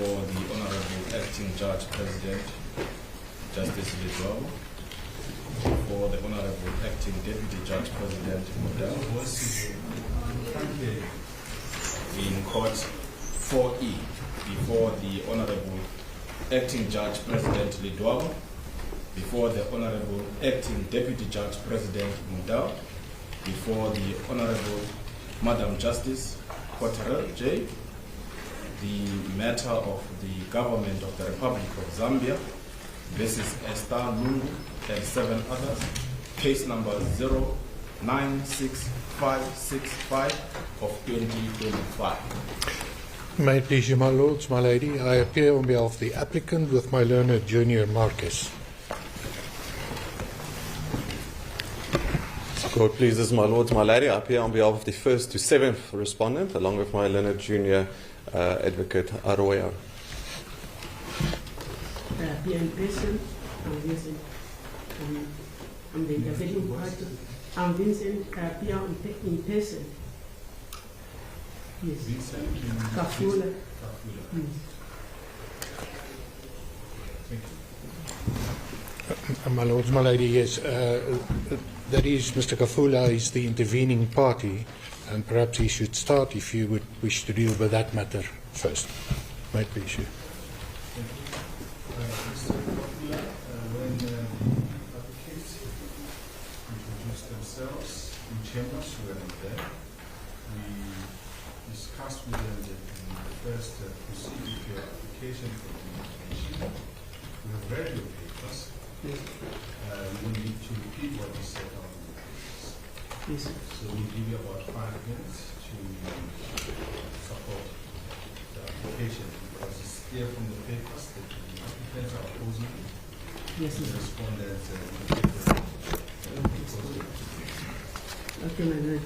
before the Honorable Acting Judge President, Justice Lidwabo, before the Honorable Acting Deputy Judge President Model, in Court 4E, before the Honorable Acting Judge President Lidwabo, before the Honorable Acting Deputy Judge President Model, before the Honorable Madam Justice Quaterel J, the matter of the Government of the Republic of Zambia versus Edgar Lungu and 7 others, case number 096565 of 2025. May it please you, my lords, my lady, I appear on behalf of the applicant with my learned Junior Marcus. Court pleases, my lords, my lady, I appear on behalf of the first to 7th respondent, along with my learned Junior Advocate Arroyo. I appear in person. I'm the intervening party. I'm Vincent. I appear in person. Yes. Vincent Kafula. Kafula. Yes. My lords, my lady, yes, that is, Mr. Kafula is the intervening party, and perhaps he should start if you would wish to deal with that matter first. May it please you. Mr. Kafula, when advocates introduced themselves in chambers, we were there. We discussed with them that in the first proceed with your application for the information. We have read your papers. We don't need to repeat what you said on the papers. Yes. So we give you about 5 minutes to support the application because it's clear from the papers that the applicants are opposing Yes, the sir. respondents. Okay, my lord.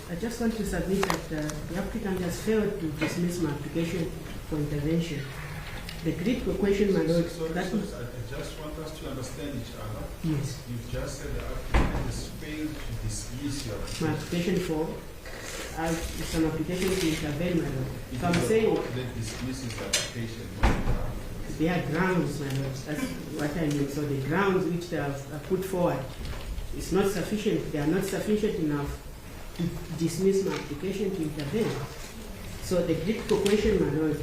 I just want to submit that the applicant has failed to dismiss my application for intervention. The critical question, my lord, So that I just want us to understand each other. yes, You've just said the applicant has failed to dismiss your my application for it's an application to intervene, my lord. It So I'm is the saying court that dismisses the application. Not the applicant. there are grounds, my lord. That's what I mean. So the grounds which they have put forward is not sufficient. They are not sufficient enough to dismiss my application to intervene. So the critical question, my lord,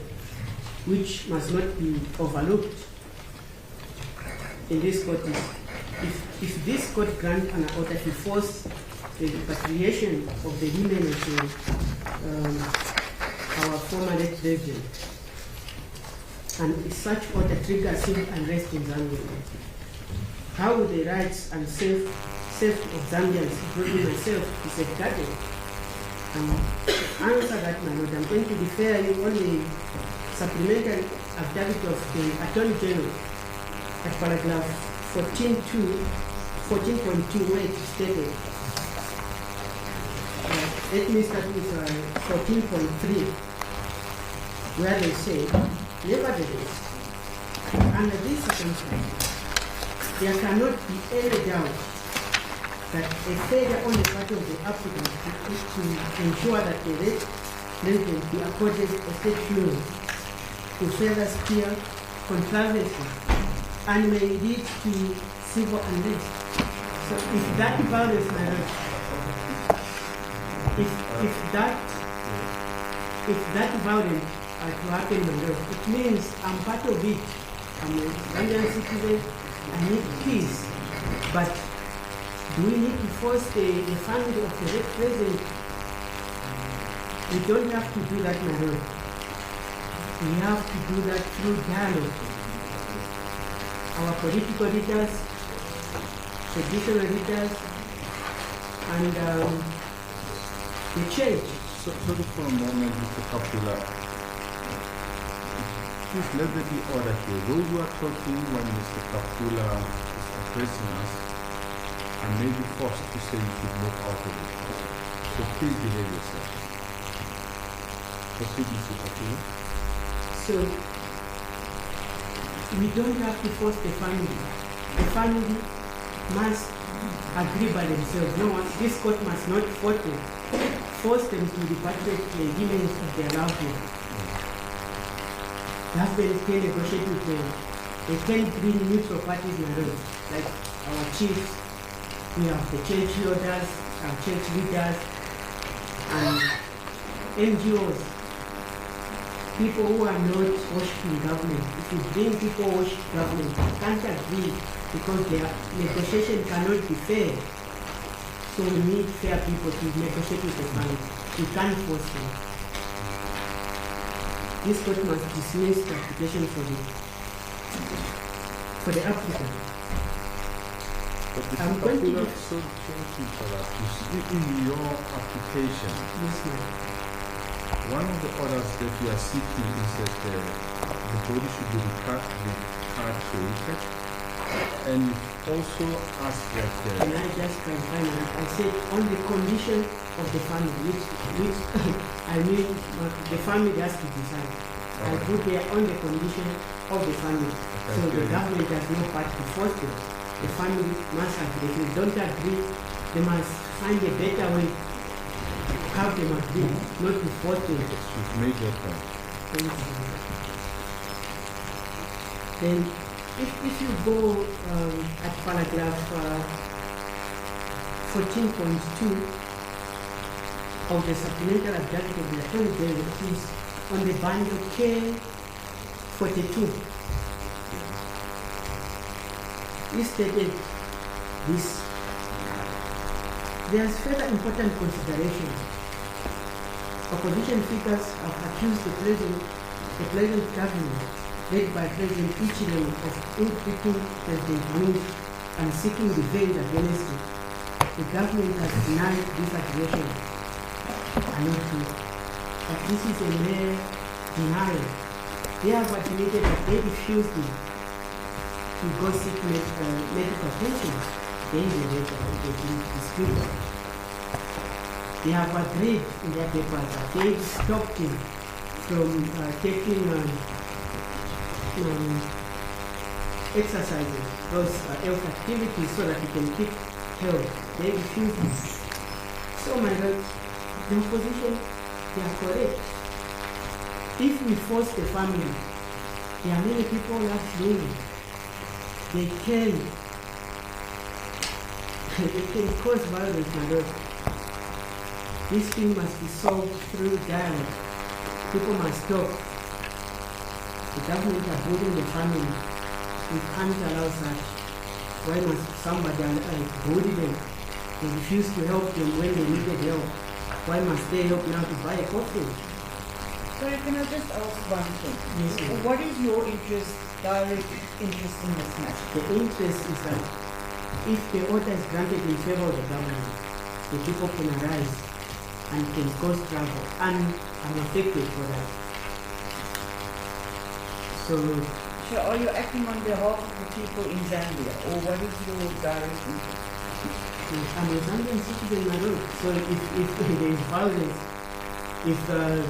which must not be overlooked in this court is if this court grants an order to force the repatriation of the women into our former late president, and if such order triggers civil unrest in Zambia, how will the rights and safety of Zambians, including myself, be safeguarded? And to answer that, my lord, I'm going to refer you on the supplementary affidavit of the Attorney General at paragraph 14.2, where it is stated. Let me start with 14.3, where they say, nevertheless, under these circumstances, there cannot be any doubt that a failure on the part of the applicant to ensure that the late president be accorded a state loan to further steer controversy and may lead to civil unrest. So if that violence, my lord, if that violence are to happen, my lord, it means I'm part of it. I'm a Zambian citizen. I need peace. But do we need to force the family of the late president? We don't have to do that, my lord. We have to do that through dialogue. Our political leaders, traditional leaders, and the church. So for a moment, Mr. Kafula, please let there be order here. Those who are talking when Mr. Kafula is addressing us and may be forced to say you should move out of it. So please behave yourself. Proceed, Mr. Kafula. So we don't have to force the family. The family must agree by themselves. No one, this court must not force them to repatriate the women of their loved ones. government can negotiate with them. They can bring neutral parties in the room, like our chiefs. We have the church leaders, our church leaders, and NGOs. People who are not worshiping government. If you bring people who worship government, they can't agree because their negotiation cannot be fair. So we need fair people to negotiate with the family. We can't force them. This court must dismiss the application for the applicant. I'm going to so thank you for that. You see, in your application, yes, ma'am. one of the orders that you are seeking is that the body should be repatriated, and also ask that And I just clarify that I said on the condition of the family, which I mean the family has to decide. I put there on the condition of the family. So the government has no part to force them. The family must agree. If they don't agree, they must find a better way to have them agree, not to force them. you've made your point. Then, if you go at paragraph 14.2 of the supplemental affidavit of the Attorney General, it is on the bundle K42. He stated this. There's further important consideration. Opposition figures have accused the present government, led by President Ichilem, of ill-treating President Lungu and seeking revenge against him. The government has denied this accusation. But this is a mere denial. They have admitted that they refused him to go seek medical attention. They dispute that. They have agreed in their papers that they stopped him from taking exercises, those health activities, so that he can keep health. They refused this. So, my Lord, the opposition, they are correct. If we force the family, there are many people who are doing. They can cause violence, my Lord. This thing must be solved through dialogue. People must talk. The government are bullying the family. We can't allow that. Why must somebody bully them? They refuse to help them when they needed help. Why must they help now to buy a coffee? Sorry, can I just ask one thing? Yes, ma'am. What is your interest, direct interest in this matter? The interest is that if the order is granted in favor of the government, the people can arise and can cause trouble, and I'm affected for that. So, Are you acting on behalf of the people in Zambia, or what is your direct interest? I'm a Zambian citizen, my Lord. So if there is violence, if there's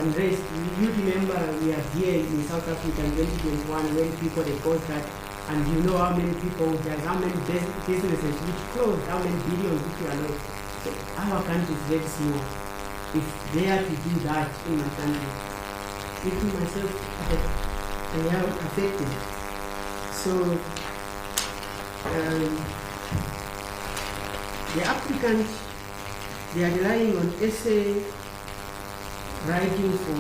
unrest, you remember we are here in South Africa in 2021 when people they caused that, and you know how many people, there's how many businesses which closed, how many billions which are lost. So our country is very small. If they are to do that in my country, even myself, I am affected. So the applicants, they are relying on essay writing for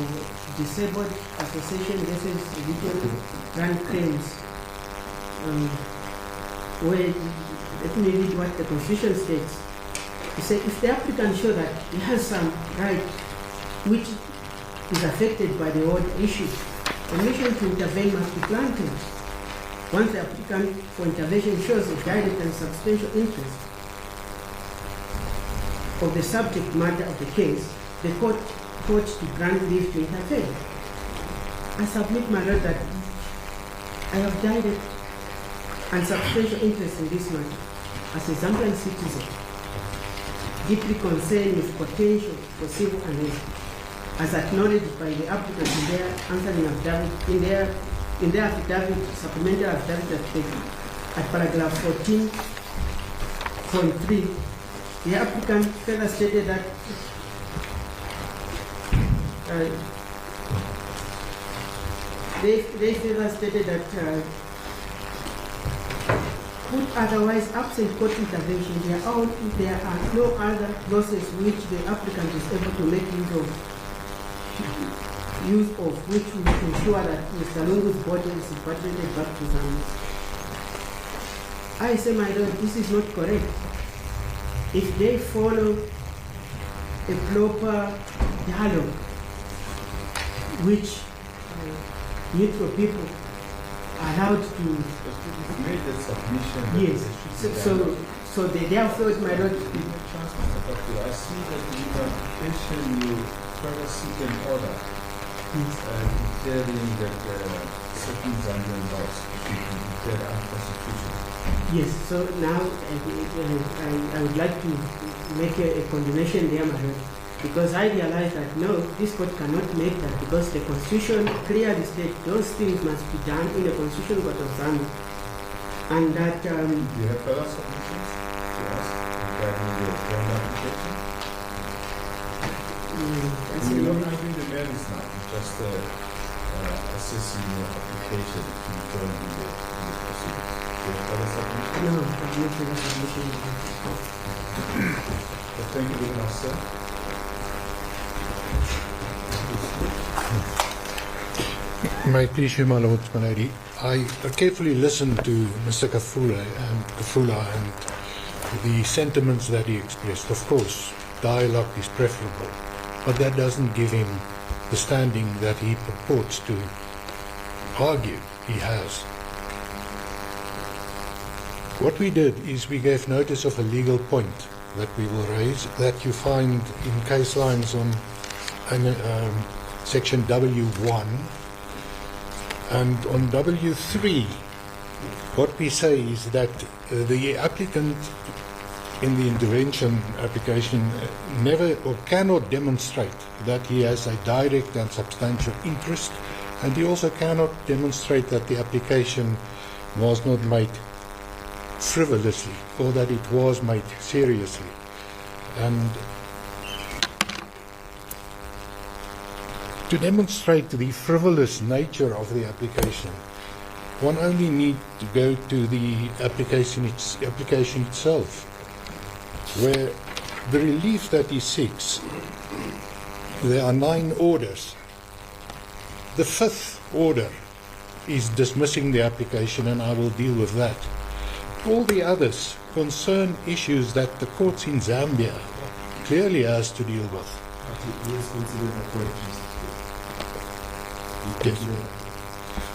disabled association versus regional grant claims. Where, let me read what the Constitution states. It says, if the applicant shows that he has some right which is affected by the order issued, permission to intervene must be granted. Once the applicant for intervention shows a direct and substantial interest of the subject matter of the case, the court to grant leave to intervene. I submit, my Lord, that I have direct and substantial interest in this matter as a Zambian citizen, deeply concerned with potential for civil unrest, as acknowledged by the applicant in their answering affidavit, in their affidavit, supplementary affidavit at paragraph 14.3. The applicant further stated that they further stated that put otherwise absent court intervention, there are no other process which the applicant is able to make use of which will ensure that Mr. Lungu's body is repatriated back to Zambia. I say, my lord, this is not correct. If they follow a proper dialogue, which neutral people are allowed to made that submission. yes. So they therefore, my lord. I see that in the application you further seek an order declaring that certain Zambian laws should be declared unconstitutional. Yes, so now I would like to make a condemnation there, my lord, because I realize that no, this court cannot make that because the constitution clearly states those things must be done in the constitutional court of Zambia. And that... Do you have further submissions to us regarding your formal application? You're not arguing the merits now, just assessing your application to join in the proceedings. Do you have further submissions? no, I've not further submission. Thank you very much, sir. May I please you, my lords, my lady, I carefully listened to Mr. Kafula and the sentiments that he expressed. Of course, dialogue is preferable, but that doesn't give him the standing that he purports to argue he has. What we did is we gave notice of a legal point that we will raise that you find in case lines on section W1 and on W3. What we say is that the applicant in the intervention application never or cannot demonstrate that he has a direct and substantial interest, and he also cannot demonstrate that the application was not made frivolously or that it was made seriously. And to demonstrate the frivolous nature of the application, one only needs to go to the application itself, where the relief that he seeks, there are 9 orders. The 5th order is dismissing the application, and I will deal with that. All the others concern issues that the courts in Zambia clearly has to deal with.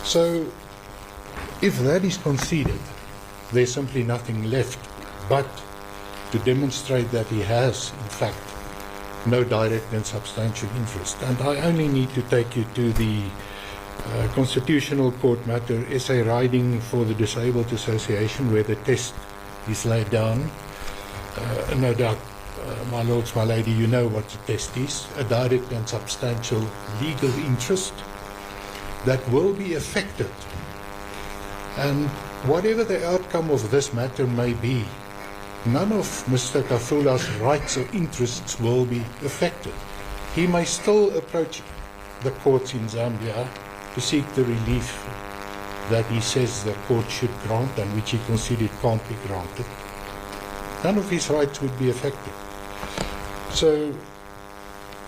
So, if that is conceded, there's simply nothing left but to demonstrate that he has, in fact, no direct and substantial interest. And I only need to take you to the Constitutional Court matter, essay riding for the Disabled Association, where the test is laid down. No doubt, my lords, my lady, you know what the test is: a direct and substantial legal interest that will be affected. And whatever the outcome of this matter may be, none of Mr. Kafula's rights or interests will be affected. He may still approach the courts in Zambia to seek the relief that he says the court should grant and which he considered can't be granted. None of his rights would be affected. So,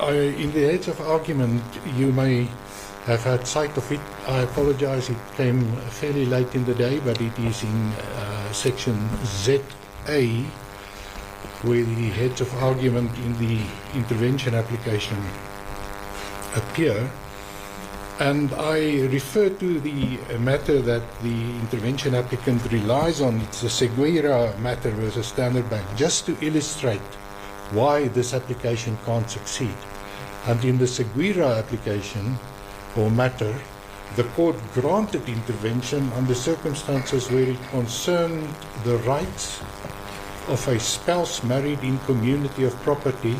in the heads of argument, you may have had sight of it. I apologize, it came fairly late in the day, but it is in section ZA, where the heads of argument in the intervention application appear. And I refer to the matter that the intervention applicant relies on. It's the Seguira matter versus Standard Bank, just to illustrate why this application can't succeed. And in the Seguira application or matter, the court granted intervention under circumstances where it concerned the rights of a spouse married in community of property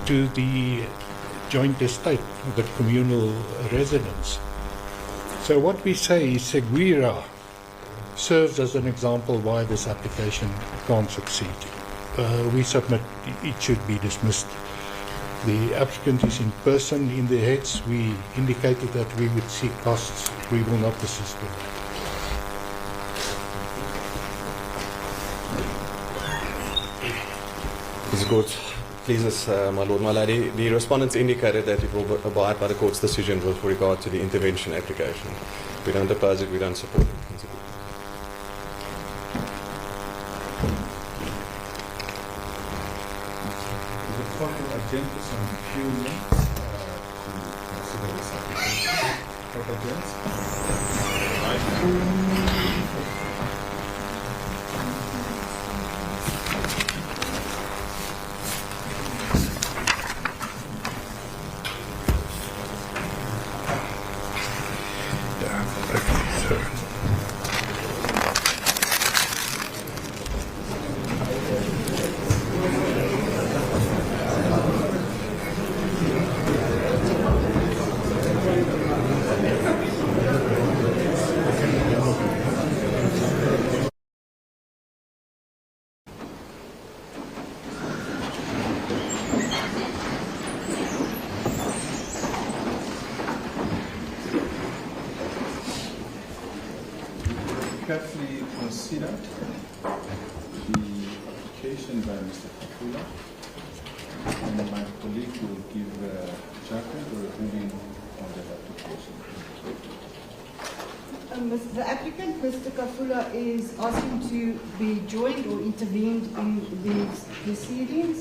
to the joint estate, the communal residence. So what we say is Seguira serves as an example why this application can't succeed. We submit it should be dismissed. The applicant is in person in the heads. We indicated that we would seek costs. We will not assist with that. This court pleases, my lord, my lady. The respondents indicated that it will abide by the court's decision with regard to the intervention application. We don't oppose it, we don't support it. The court will identify some few links to consider this application. Court agents. Carefully considered the application by Mr. Kafula, and my colleague will give judgment or a ruling on that application. The applicant, Mr. Kafula, is asking to be joined or intervened in these proceedings.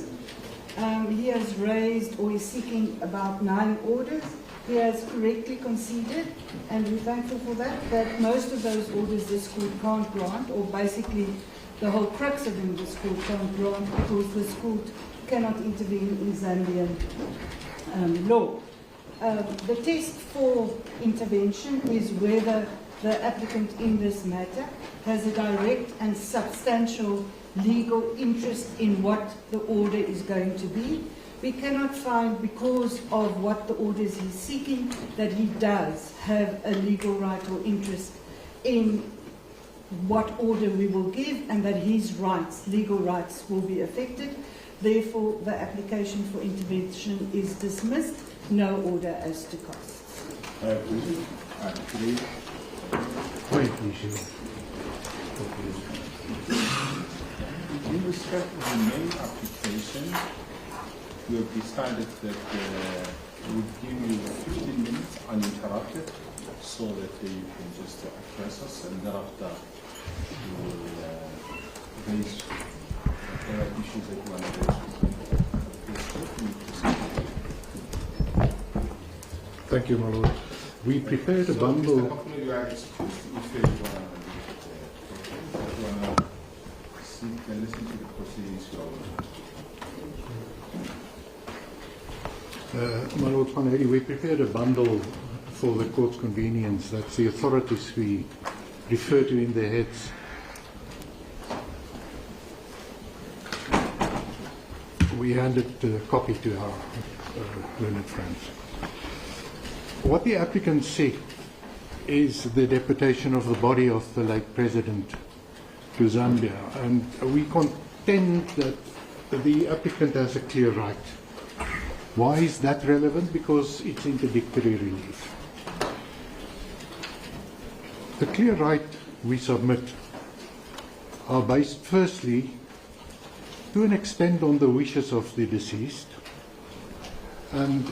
He has raised or is seeking about 9 orders. He has correctly conceded, and we're thankful for that most of those orders this court can't grant, or basically the whole crux of them this court can't grant, because this court cannot intervene in Zambian law. The test for intervention is whether the applicant in this matter has a direct and substantial legal interest in what the order is going to be. We cannot find, because of what the orders he's seeking, that he does have a legal right or interest in what order we will give, and that his rights, legal rights, will be affected. Therefore, the application for intervention is dismissed. No order as to costs. I agree. I agree. Wait, please. In respect of the main application, we have decided that we would give you 15 minutes uninterrupted, so that you can just address us, and thereafter you will raise whatever issues that you want to raise. Thank you, my lord. We prepared a bundle. Mr. Kafula, you are excused if you want to sit and listen to the proceedings. My lord Van Heerden, we prepared a bundle for the court's convenience. That's the authorities we refer to in their heads. We handed a copy to our learned friends. What the applicant said is the deputation of the body of the late President to Zambia, and we contend that the applicant has a clear right. Why is that relevant? Because it's interdictory relief. The clear right we submit are based firstly to an extent on the wishes of the deceased, and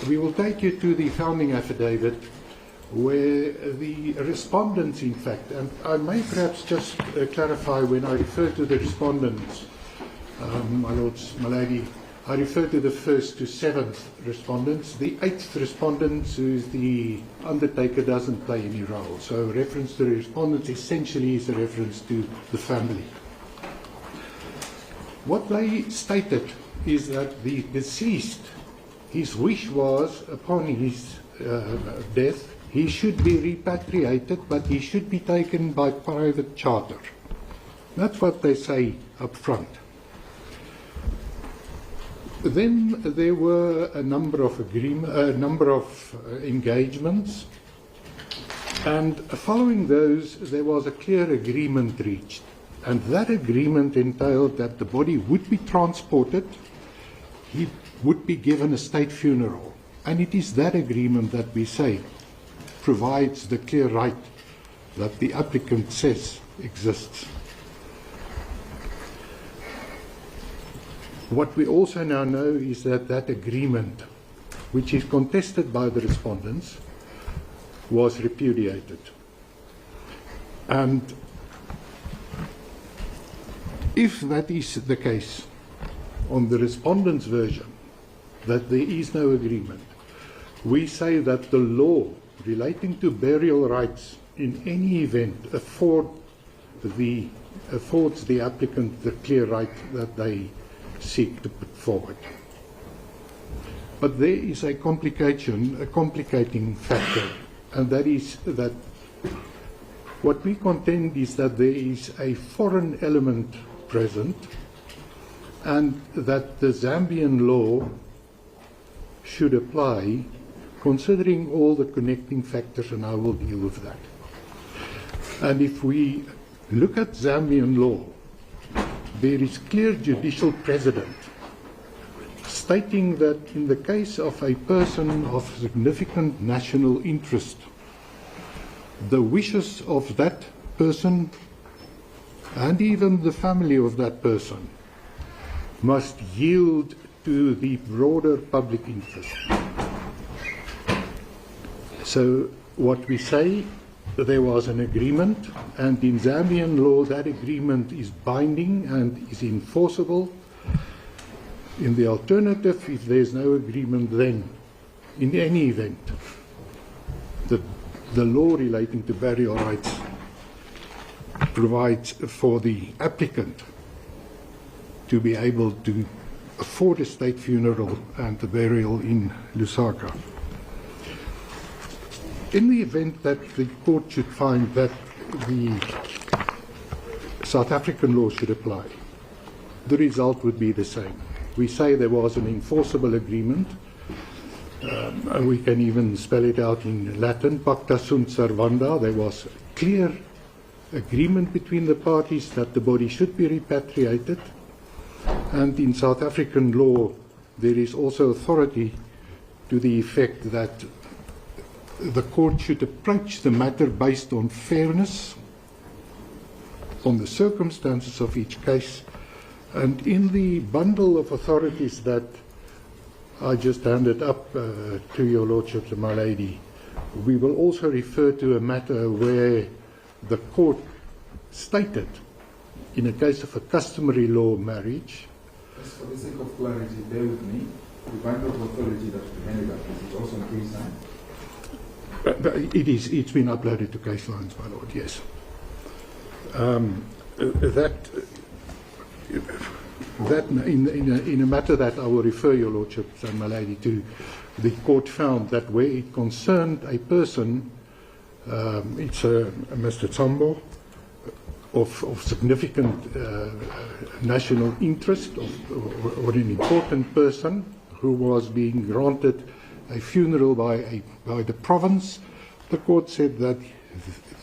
we will take you to the founding affidavit where the respondents, in fact, and I may perhaps just clarify when I refer to the respondents, my lords, my lady, I refer to the 1st to 7th respondents. The 8th respondent, who is the undertaker, doesn't play any role. So reference to the respondents essentially is a reference to the family. What they stated is that the deceased, his wish was upon his death, he should be repatriated, but he should be taken by private charter. That's what they say up front. Then there were a number of engagements, and following those, there was a clear agreement reached, and that agreement entailed that the body would be transported. He would be given a state funeral. And it is that agreement that we say provides the clear right that the applicant says exists. What we also now know is that that agreement, which is contested by the respondents, was repudiated. And if that is the case, on the respondents' version, that there is no agreement, we say that the law relating to burial rights in any event affords the applicant the clear right that they seek to put forward. But there is a complicating factor, and that is that what we contend is that there is a foreign element present, and that the Zambian law should apply, considering all the connecting factors, and I will deal with that. And if we look at Zambian law, there is clear judicial precedent stating that in the case of a person of significant national interest, the wishes of that person and even the family of that person must yield to the broader public interest. So what we say, there was an agreement, and in Zambian law that agreement is binding and is enforceable. In the alternative, if there is no agreement, then in any event, the law relating to burial rights provides for the applicant to be able to afford a state funeral and the burial in Lusaka. In the event that the court should find that the South African law should apply, the result would be the same. We say there was an enforceable agreement, and we can even spell it out in Latin, pacta sunt servanda. There was clear agreement between the parties that the body should be repatriated, and in South African law there is also authority to the effect that the court should approach the matter based on fairness, on the circumstances of each case. And in the bundle of authorities that I just handed up to your Lordship and my Lady, we will also refer to a matter where the court stated, in a case of a customary law marriage. Just for the sake of clarity, bear with me. The bundle of authority that we handed up, is it also on case line? It's been uploaded to case lines, my Lord, yes. That in a matter that I will refer your Lordship and my Lady to, the court found that where it concerned a person, it's Mr. Tsambo, of significant national interest, or an important person who was being granted a funeral by the province, the court said that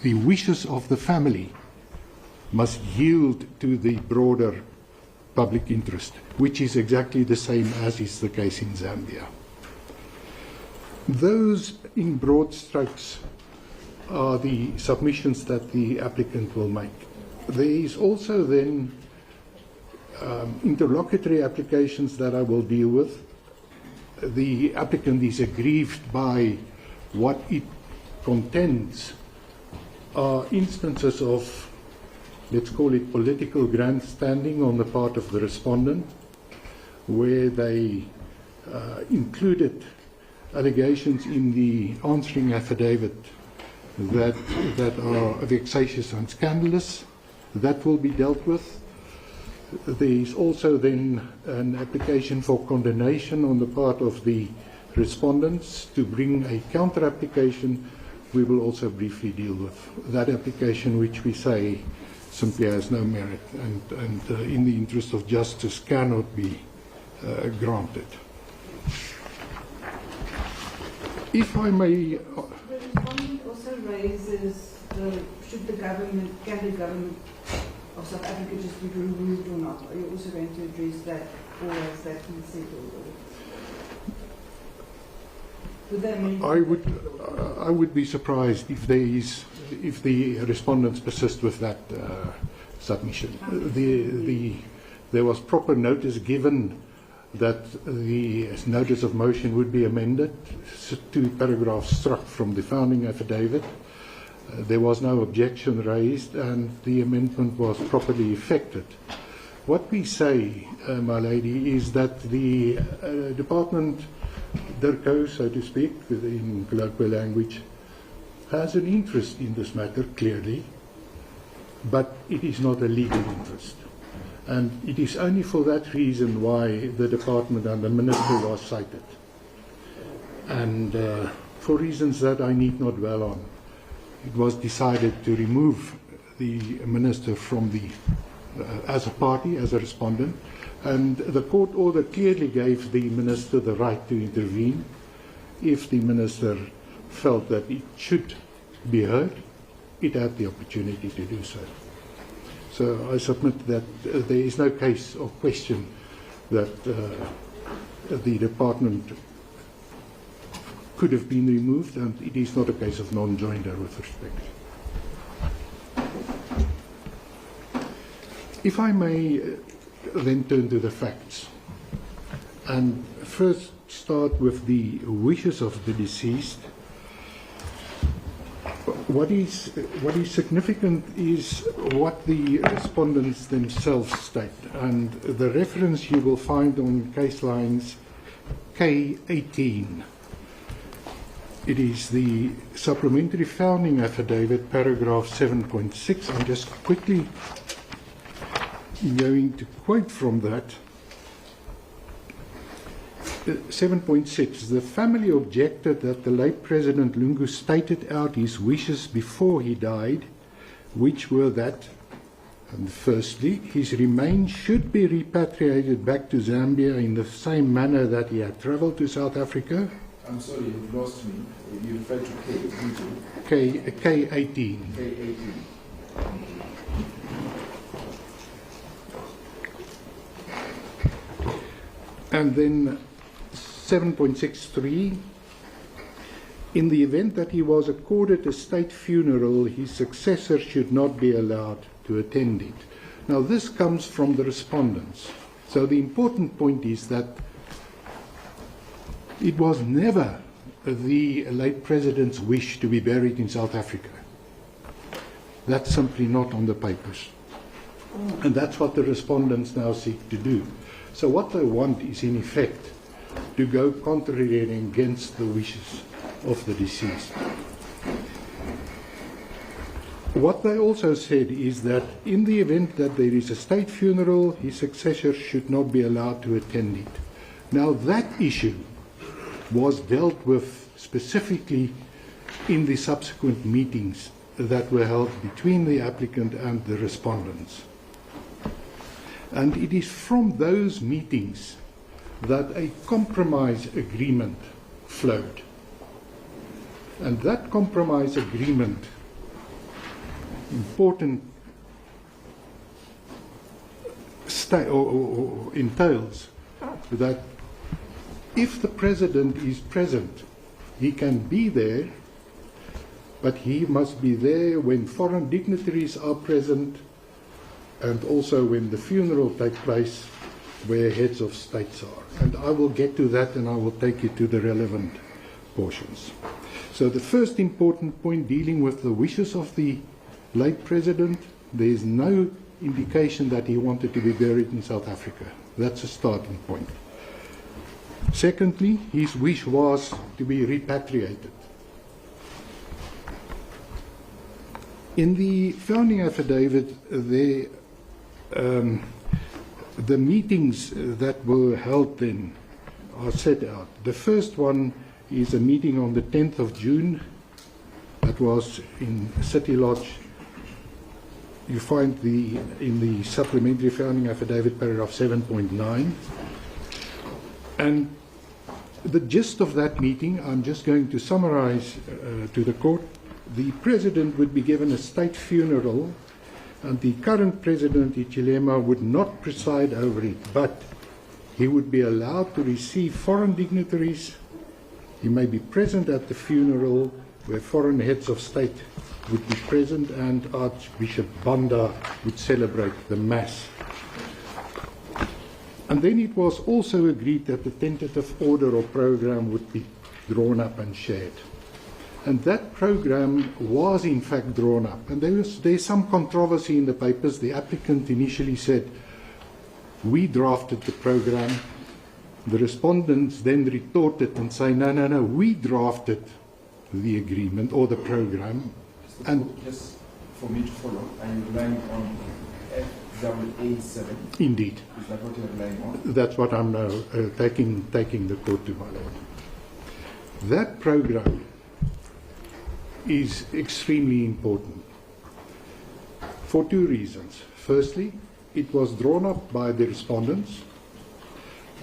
the wishes of the family must yield to the broader public interest, which is exactly the same as is the case in Zambia. Those, in broad strokes, are the submissions that the applicant will make. There is also then interlocutory applications that I will deal with. The applicant is aggrieved by what it contends are instances of, let's call it, political grandstanding on the part of the respondent, where they included allegations in the answering affidavit that are vexatious and scandalous. That will be dealt with. There is also then an application for condemnation on the part of the respondents to bring a counter application. We will also briefly deal with that application, which we say simply has no merit and in the interest of justice cannot be granted. If I may... The respondent also raises, can the government of South Africa just be removed or not? Are you also going to address that, or has that been settled? Would they amend? I would be surprised if the respondents persist with that submission. There was proper notice given that the notice of motion would be amended, 2 paragraphs struck from the founding affidavit. There was no objection raised, and the amendment was properly effected. What we say, my lady, is that the department, DIRCO, so to speak, in colloquial language, has an interest in this matter, clearly, but it is not a legal interest. And it is only for that reason why the department and the minister was cited. And for reasons that I need not dwell on, it was decided to remove the minister from the, as a party, as a respondent. And the court order clearly gave the minister the right to intervene if the minister felt that it should be heard. It had the opportunity to do so. So I submit that there is no case or question that the department could have been removed, and it is not a case of non-joinder with respect. If I may then turn to the facts, and first start with the wishes of the deceased. What is significant is what the respondents themselves state, and the reference you will find on case lines K18. It is the supplementary founding affidavit, paragraph 7.6. I'm just quickly going to quote from that. 7.6. The family objected that the late President Lungu stated out his wishes before he died, which were that, and firstly, his remains should be repatriated back to Zambia in the same manner that he had travelled to South Africa. I'm sorry, you've lost me. You referred to K18. K18. K18. And then 7.63, in the event that he was accorded a state funeral, his successor should not be allowed to attend it. Now this comes from the respondents. So the important point is that it was never the late president's wish to be buried in South Africa. That's simply not on the papers. And that's what the respondents now seek to do. So what they want is, in effect, to go contrary and against the wishes of the deceased. What they also said is that in the event that there is a state funeral, his successor should not be allowed to attend it. Now that issue was dealt with specifically in the subsequent meetings that were held between the applicant and the respondents. And it is from those meetings that a compromise agreement flowed. And that compromise agreement, important, entails that if the president is present, he can be there, but he must be there when foreign dignitaries are present, and also when the funeral takes place, where heads of states are. And I will get to that, and I will take you to the relevant portions. So the first important point, dealing with the wishes of the late president, there is no indication that he wanted to be buried in South Africa. That's a starting point. Secondly, his wish was to be repatriated. In the founding affidavit, the meetings that were held then are set out. The first one is a meeting on the 10th of June. That was in City Lodge. You find in the supplementary founding affidavit, paragraph 7.9. And the gist of that meeting, I'm just going to summarize to the court. The president would be given a state funeral, and the current president, Ichilema, would not preside over it, but he would be allowed to receive foreign dignitaries He may be present at the funeral where foreign heads of state would be present and Archbishop Banda would celebrate the Mass. And then it was also agreed that the tentative order or program would be drawn up and shared. And that program was in fact drawn up. And there's some controversy in the papers. The applicant initially said, we drafted the program. The respondents then retorted and say, no, we drafted the agreement or the program. And just for me to follow, are you relying on FAA7? Indeed. Is that what you're relying on? That's what I'm now taking the court to, my lord. That program is extremely important for two reasons. Firstly, it was drawn up by the respondents.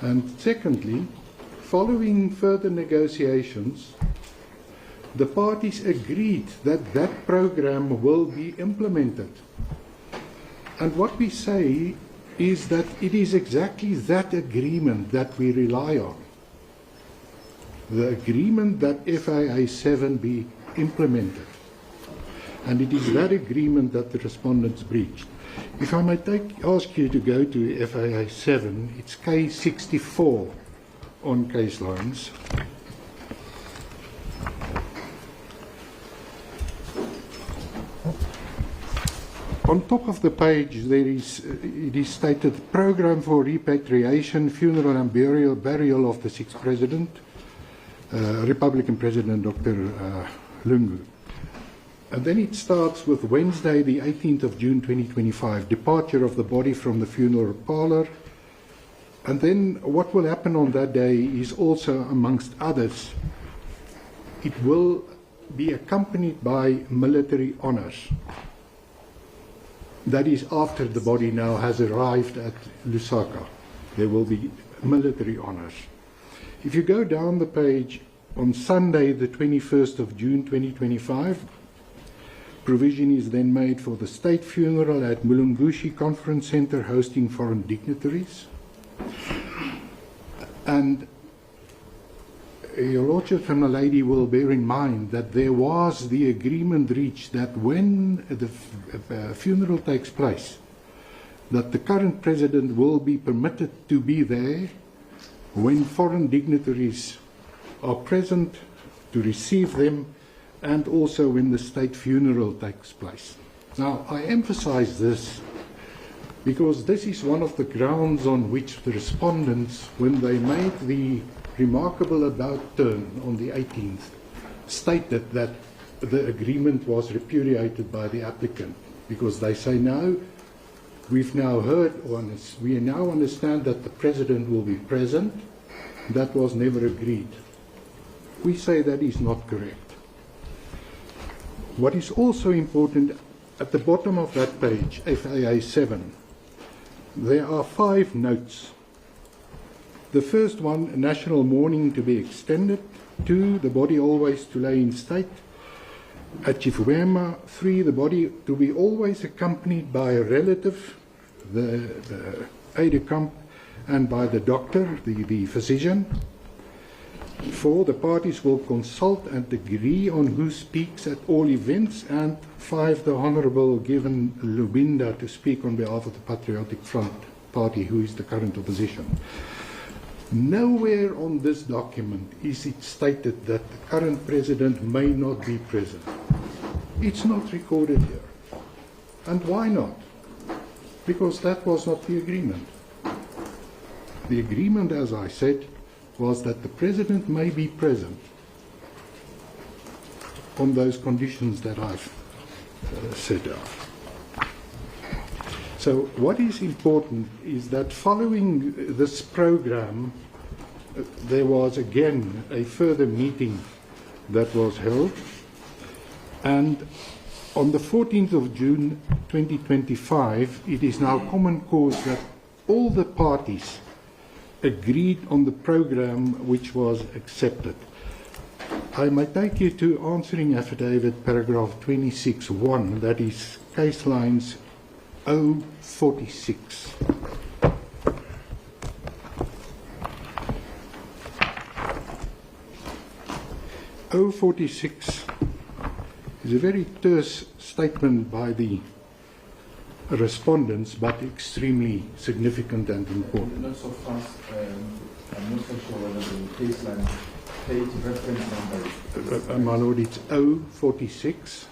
And secondly, following further negotiations, the parties agreed that that program will be implemented. And what we say is that it is exactly that agreement that we rely on. The agreement that FAA 7 be implemented. And it is that agreement that the respondents breached. If I may ask you to go to FAA 7, it's K64 on case lines. On top of the page, it is stated, Program for Repatriation, Funeral and Burial of the Sixth President, Republican President Dr. Lungu. And then it starts with Wednesday, the 18th of June 2025, departure of the body from the funeral parlor. And then what will happen on that day is also, amongst others, it will be accompanied by military honors. That is after the body now has arrived at Lusaka. There will be military honors. If you go down the page, on Sunday, the 21st of June 2025, provision is then made for the state funeral at Mulungushi Conference Center hosting foreign dignitaries. And your Lordship and my lady will bear in mind that there was the agreement reached that when the funeral takes place, that the current president will be permitted to be there when foreign dignitaries are present to receive them, and also when the state funeral takes place. Now, I emphasize this because this is one of the grounds on which the respondents, when they made the remarkable about turn on the 18th, stated that the agreement was repudiated by the applicant, because they say, no, we've now heard, we now understand that the president will be present. That was never agreed. We say that is not correct. What is also important, at the bottom of that page, FAA 7, there are 5 notes. The first one, national mourning to be extended. 2, the body always to lay in state. At Chifuema, 3, the body to be always accompanied by a relative, the aide-de-camp, and by the doctor, the physician. 4, the parties will consult and agree on who speaks at all events. And 5, the Honourable given Lubinda to speak on behalf of the Patriotic Front Party, who is the current opposition. Nowhere on this document is it stated that the current president may not be present. It's not recorded here. And why not? Because that was not the agreement. The agreement, as I said, was that the president may be present on those conditions that I've set out. So what is important is that following this program, there was again a further meeting that was held, and on the 14th of June 2025, it is now common cause that all the parties agreed on the program which was accepted. I may take you to answering affidavit paragraph 26.1, that is case lines 046. 046 is a very terse statement by the respondents, but extremely significant and important. Not so fast. I'm not so sure whether the case line page reference number. My Lord, it's 046.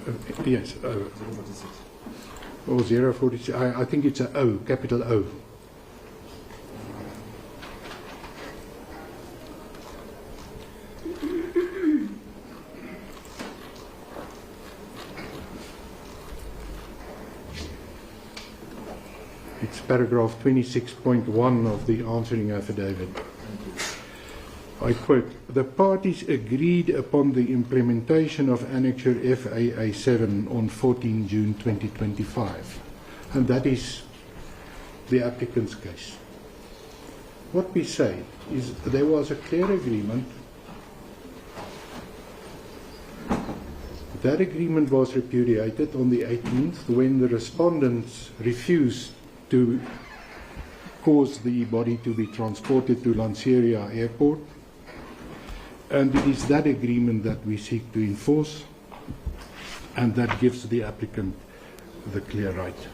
046. Yes, 046. or 046. I think it's a O, capital O. It's paragraph 26.1 of the answering affidavit. I quote, "The parties agreed upon the implementation of Annexure FAA7 on 14 June 2025. And that is the applicant's case. What we say is there was a clear agreement. That agreement was repudiated on the 18th when the respondents refused to cause the body to be transported to Lanseria Airport. And it is that agreement that we seek to enforce, and that gives the applicant the clear right.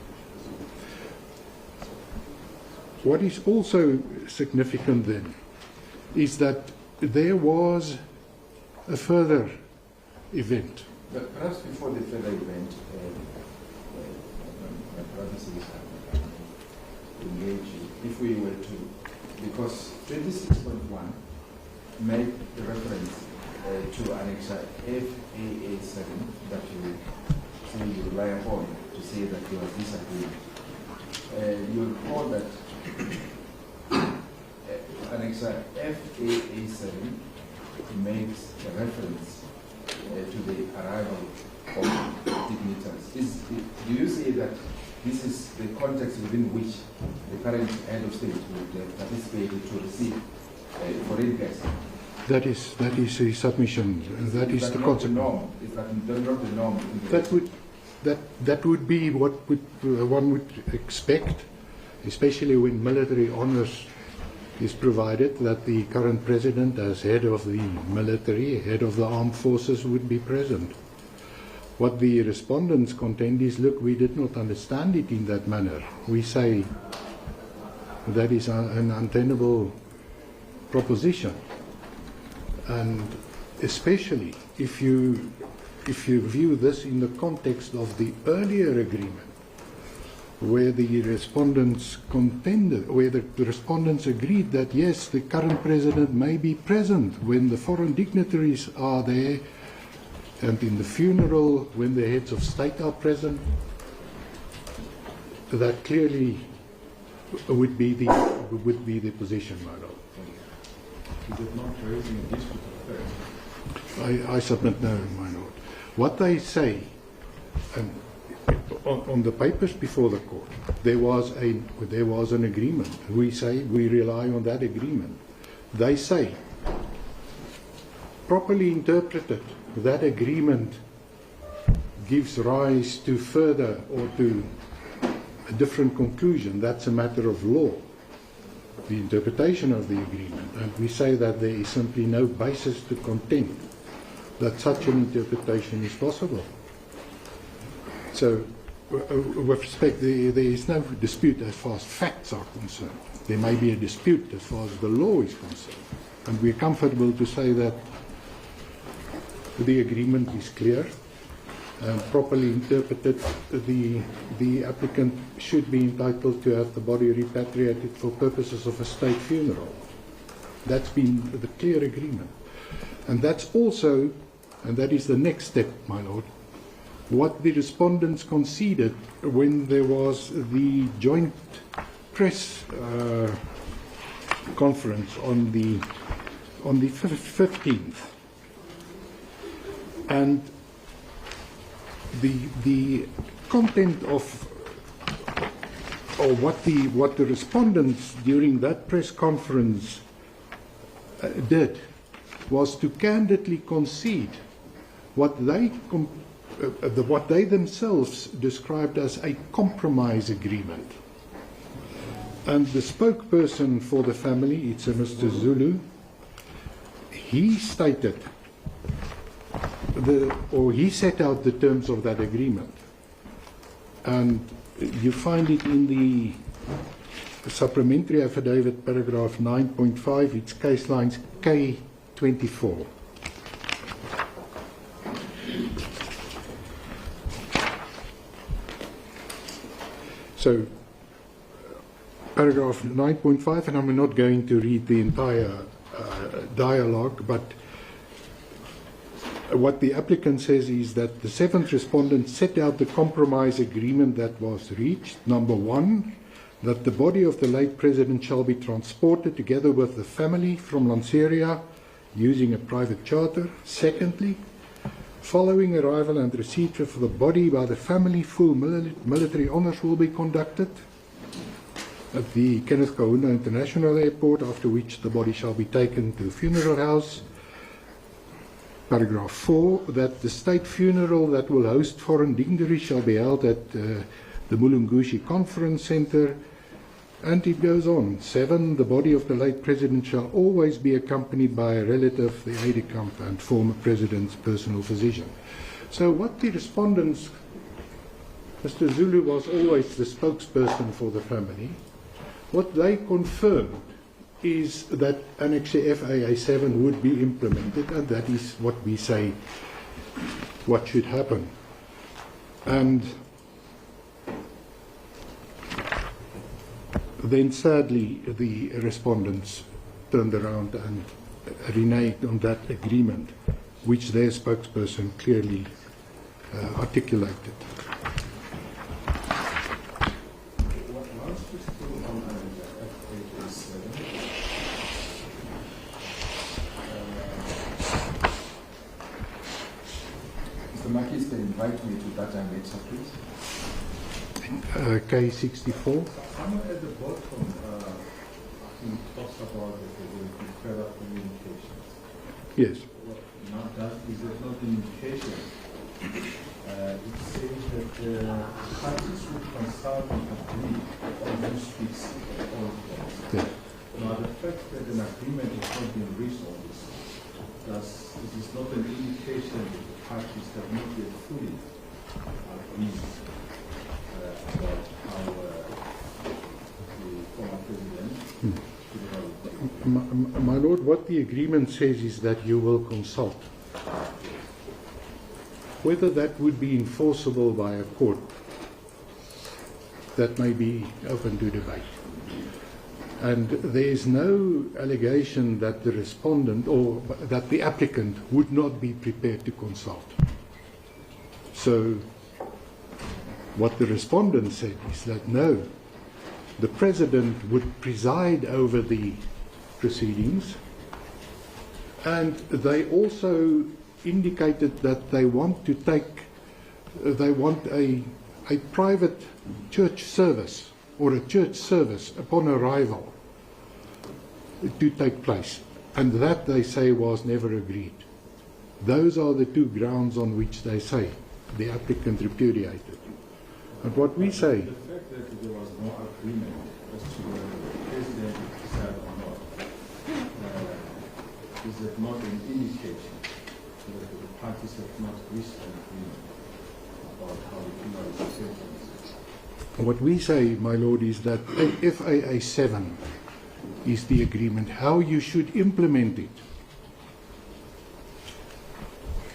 What is also significant then is that there was a further event. But perhaps before the further event, my brother says engage you. If we were to, because 26.1 make the reference to Annexure FAA7 that you say you rely upon to say that there was disagreement. You recall that Annexure FAA7 makes a reference to the arrival of dignitaries. Do you say that this is the context within which the current head of state would participate to receive foreign guests? That is a submission. That is the consequence. Is that not the norm? That would be what one would expect, especially when military honors is provided, that the current president, as head of the military, head of the armed forces, would be present. What the respondents contend is, look, we did not understand it in that manner. We say that is an untenable proposition. And especially if you view this in the context of the earlier agreement, where the respondents contended, where the respondents agreed that yes, the current president may be present when the foreign dignitaries are there, and in the funeral when the heads of state are present, that clearly would be the position, my lord. Is it not raising a dispute of fact? I submit no, my lord. What they say, and on the papers before the court, there was an agreement. We say we rely on that agreement. They say, properly interpreted, that agreement gives rise to further or to a different conclusion. That's a matter of law, the interpretation of the agreement. And we say that there is simply no basis to contend that such an interpretation is possible. So, with respect, there is no dispute as far as facts are concerned. There may be a dispute as far as the law is concerned. And we're comfortable to say that the agreement is clear and properly interpreted. The applicant should be entitled to have the body repatriated for purposes of a state funeral. That's been the clear agreement. And that's also, and that is the next step, my lord, what the respondents conceded when there was the joint press conference on the 15th. And the content of, or what the respondents during that press conference did was to candidly concede what they themselves described as a compromise agreement. And the spokesperson for the family, it's a Mr. Zulu, he stated, he set out the terms of that agreement. And you find it in the supplementary affidavit, paragraph 9.5, it's case lines K24. So, paragraph 9.5, and I'm not going to read the entire dialogue, but what the applicant says is that the seventh respondent set out the compromise agreement that was reached. Number one, that the body of the late president shall be transported together with the family from Lanseria using a private charter. Secondly, following arrival and receipt of the body by the family, full military honours will be conducted at the Kenneth Kaunda International Airport, after which the body shall be taken to the funeral house. Paragraph 4, that the state funeral that will host foreign dignitaries shall be held at the Mulungushi Conference Center. And it goes on. 7, the body of the late president shall always be accompanied by a relative, the aide-de-camp, and former president's personal physician. So what the respondents, Mr. Zulu was always the spokesperson for the family. What they confirmed is that Annex FAA 7 would be implemented, and that is what we say what should happen. And then sadly the respondents turned around and reneged on that agreement, which their spokesperson clearly articulated. Mr. Makis, can invite me to that answer, please. K64. Somewhere at the bottom, I think it talks about that there will be further communications. Yes. Now, is there not an indication? It says that the parties should consult and agree on who speaks all points. Yeah. Now, the fact that an agreement has not been reached on this, it is not an indication that the parties have not yet fully agreed about how the former president should have. My Lord, what the agreement says is that you will consult. Whether that would be enforceable by a court, that may be open to debate. And there is no allegation that the respondent or that the applicant would not be prepared to consult. So what the respondent said is that no, the president would preside over the proceedings, and they also indicated that they want to a private church service or a church service upon arrival to take place, and that, they say, was never agreed. Those are the two grounds on which they say the applicant repudiated. And what we say, the fact that there was no agreement as to whether the president decided or not, is that not an indication that the parties have not reached an agreement about how the funeral is taken? what we say, my Lord, is that FAA 7 is the agreement. How you should implement it,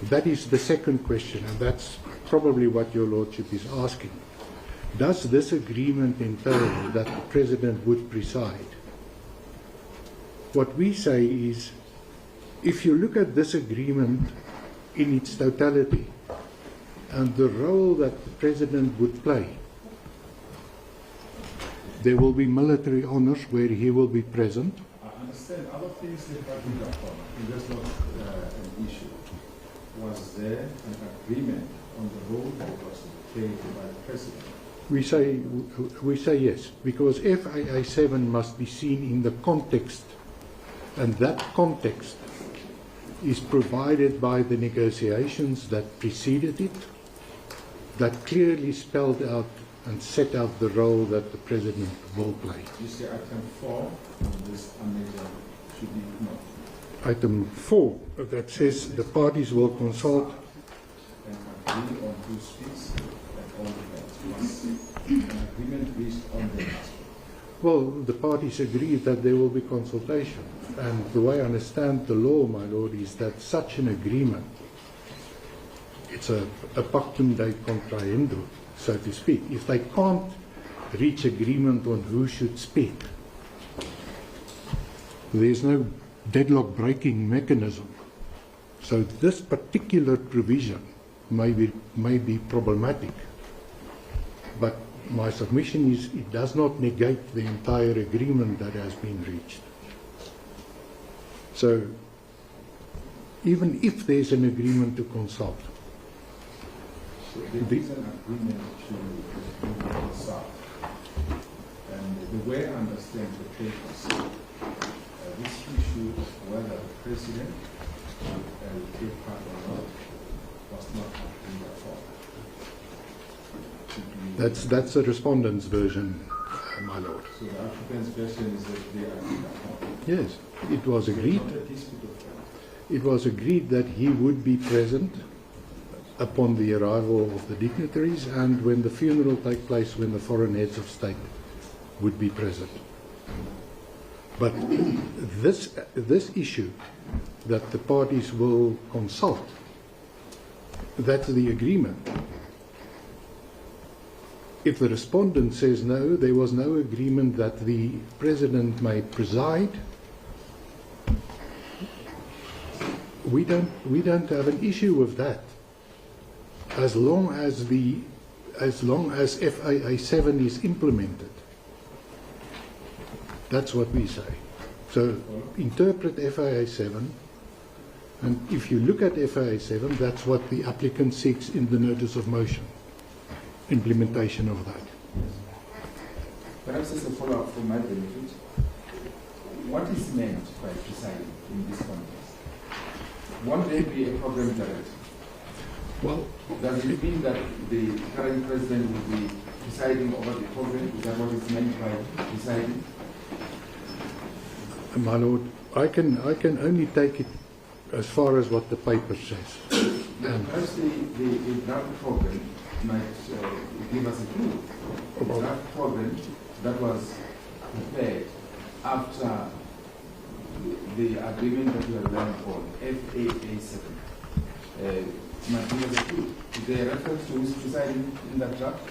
that is the second question, and that's probably what your Lordship is asking. Does this agreement entail that the President would preside? What we say is, if you look at this agreement in its totality and the role that the President would play, there will be military honors where he will be present. I understand other things that have been upon. That's not an issue. Was there an agreement on the role that was played by the President? We say yes, because FAA 7 must be seen in the context, and that context is provided by the negotiations that preceded it, that clearly spelled out and set out the role that the President will play. You say item 4 on this amendment should be ignored. item 4 that says the parties will consult. And agree on who speaks at all events. An agreement reached on the Well, the parties agreed that there will be consultation. And the way I understand the law, my lord, is that such an agreement, it's a pactum de contrahendo, so to speak. If they can't reach agreement on who should speak, there's no deadlock breaking mechanism. So this particular provision may be problematic. But my submission is it does not negate the entire agreement that has been reached. So even if there's an agreement to consult, there is an agreement to consult. And the way I understand the papers, this issue of whether the president will take part or not was not agreed upon. that's the respondent's version, my lord. So the applicant's version is that they agreed upon. Yes, it was agreed. Not a dispute of that. It was agreed that he would be present upon the arrival of the dignitaries and when the funeral take place, when the foreign heads of state would be present. But this issue that the parties will consult, that's the agreement. If the respondent says no, there was no agreement that the president may preside, we don't have an issue with that. As long as FAA 7 is implemented. That's what we say. So interpret FAA 7, and if you look at FAA 7, that's what the applicant seeks in the notice of motion. Implementation of that. Perhaps as a follow-up for my benefit, what is meant by presiding in this context? Won't there be a program director? Well, does it mean that the current president will be presiding over the program? Is that what is meant by presiding? my lord, I can only take it as far as what the paper says. Perhaps the draft program might give us a clue. The draft program that was prepared after the agreement that we have done on FAA 7 might give us a clue. Is there a reference to who is presiding in that draft?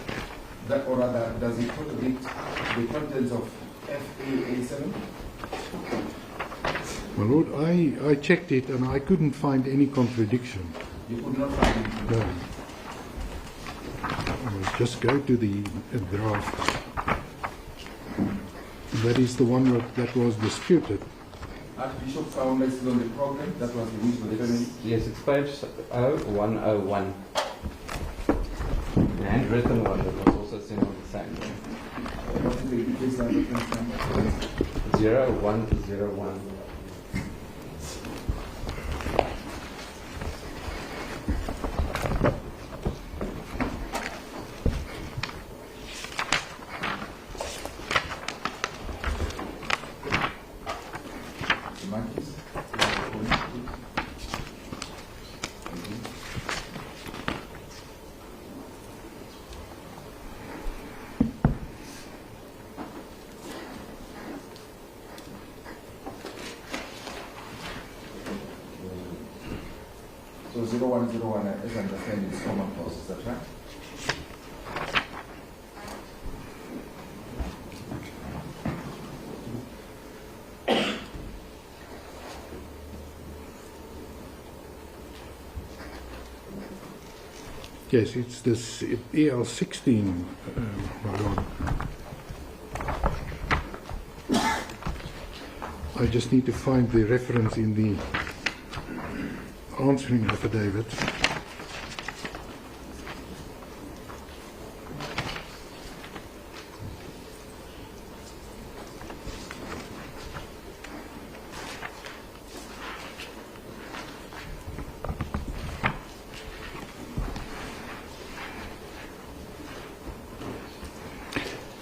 That, or rather, does it contradict the contents of FAA 7? My lord, I checked it and I couldn't find any contradiction. You could not find it? No. I'll just go to the draft. That is the one that was disputed. Archbishop found us on the program, that was the news. Yes, it's page 0101. The handwritten one that was also sent on the same day. What is the case number? 0101. So 0101, as I understand, is common cause, is that right? Yes, it's this EL16, my lord. I just need to find the reference in the answering affidavit.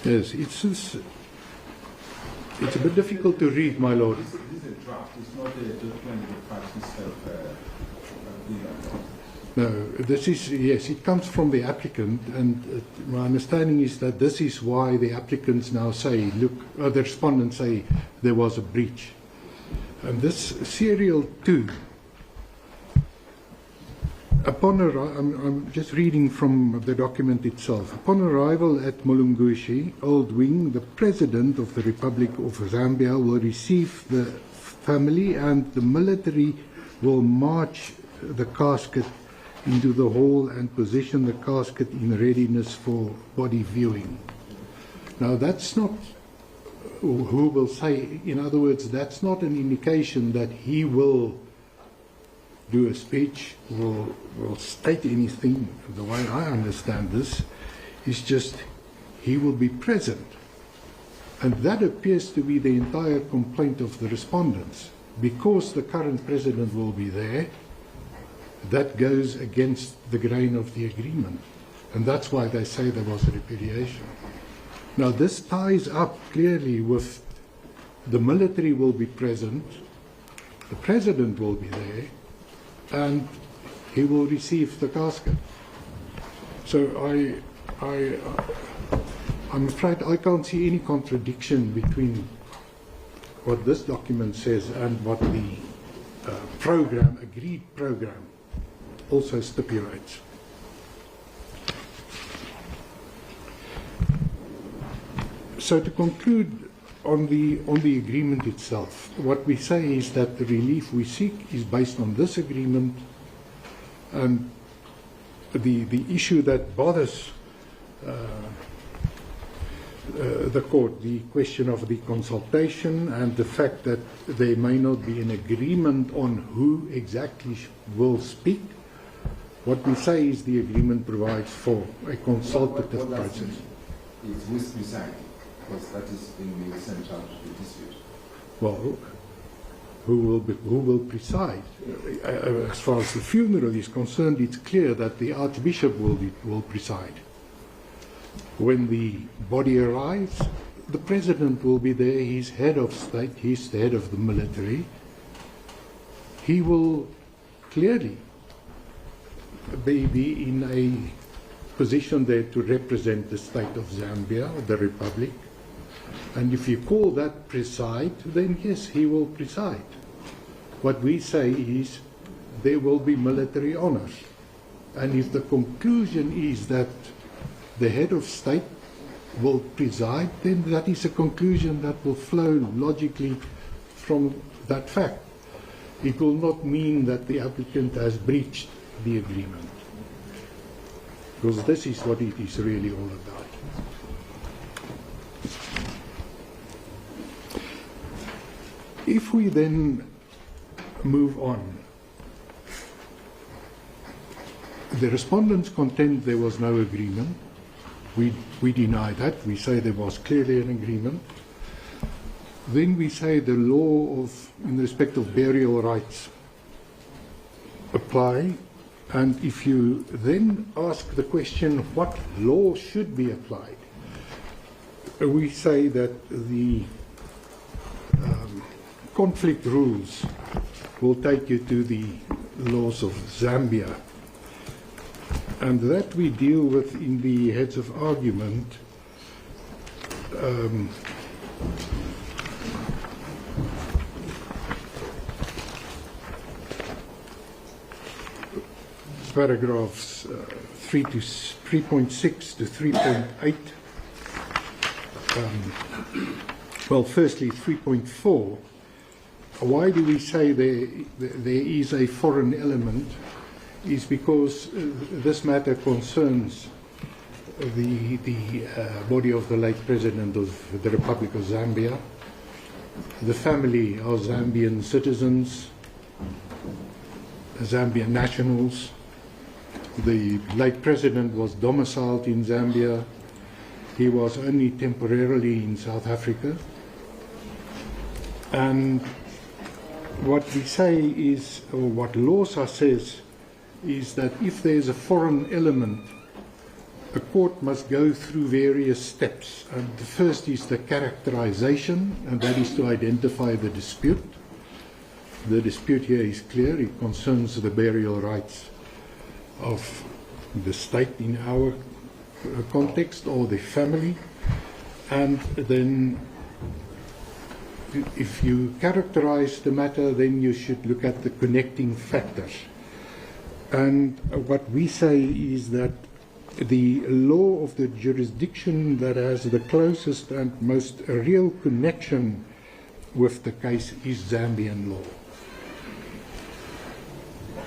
Yes, it's a bit difficult to read, my lord. This is a draft. It's not a document the parties have agreed. No, this is, yes, it comes from the applicant, and my understanding is that this is why the applicants now say, look, the respondents say there was a breach. And this serial 2, I'm just reading from the document itself. Upon arrival at Mulungushi, Old Wing, the President of the Republic of Zambia will receive the family, and the military will march the casket into the hall and position the casket in readiness for body viewing. Now that's not, who will say, in other words, that's not an indication that he will do a speech, will state anything. The way I understand this is just he will be present. And that appears to be the entire complaint of the respondents. Because the current president will be there, that goes against the grain of the agreement. And that's why they say there was a repudiation. Now this ties up clearly with the military will be present, the president will be there, and he will receive the casket. So I'm afraid I can't see any contradiction between what this document says and what the agreed program also stipulates. So to conclude on the agreement itself, what we say is that the relief we seek is based on this agreement, and the issue that bothers the court, the question of the consultation and the fact that there may not be an agreement on who exactly will speak. What we say is the agreement provides for a consultative process. Is who is presiding? Because that is in the center of the dispute. Well, who will preside? As far as the funeral is concerned, it's clear that the Archbishop will preside. When the body arrives, the President will be there. He's head of state. He's the head of the military. He will clearly be in a position there to represent the state of Zambia, the Republic. And if you call that preside, then yes, he will preside. What we say is there will be military honors. And if the conclusion is that the head of state will preside, then that is a conclusion that will flow logically from that fact. It will not mean that the applicant has breached the agreement, because this is what it is really all about. If we then move on, the respondents contend there was no agreement. We deny that. We say there was clearly an agreement. Then we say the law in respect of burial rights apply. And if you then ask the question, what law should be applied? We say that the conflict rules will take you to the laws of Zambia. And that we deal with in the heads of argument. Paragraphs 3.6 to 3.8. Well, firstly, 3.4. Why do we say there is a foreign element? Is because this matter concerns the body of the late President of the Republic of Zambia. The family are Zambian citizens, Zambian nationals. The late President was domiciled in Zambia. He was only temporarily in South Africa. And what we say is, or what LAWSA says, is that if there's a foreign element, a court must go through various steps. And the first is the characterization, and that is to identify the dispute. the dispute here is clear. It concerns the burial rights of the state in our context, or the family. And then if you characterize the matter, then you should look at the connecting factors. And what we say is that the law of the jurisdiction that has the closest and most real connection with the case is Zambian law.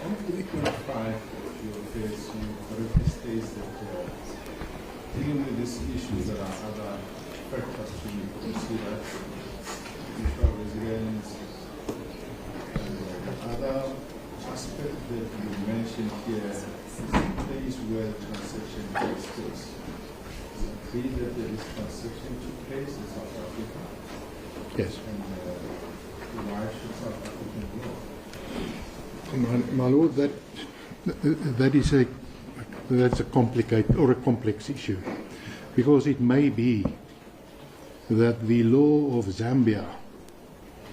On 3.5 of your case, you correctly states that dealing with these issues, there are other factors to be considered, social resilience, and other aspects that you mentioned here is a place where transaction takes place. Is it clear that there is transaction took place in South Africa? Yes. And why should South African law? My lord, that's a complicated or a complex issue, because it may be that the law of Zambia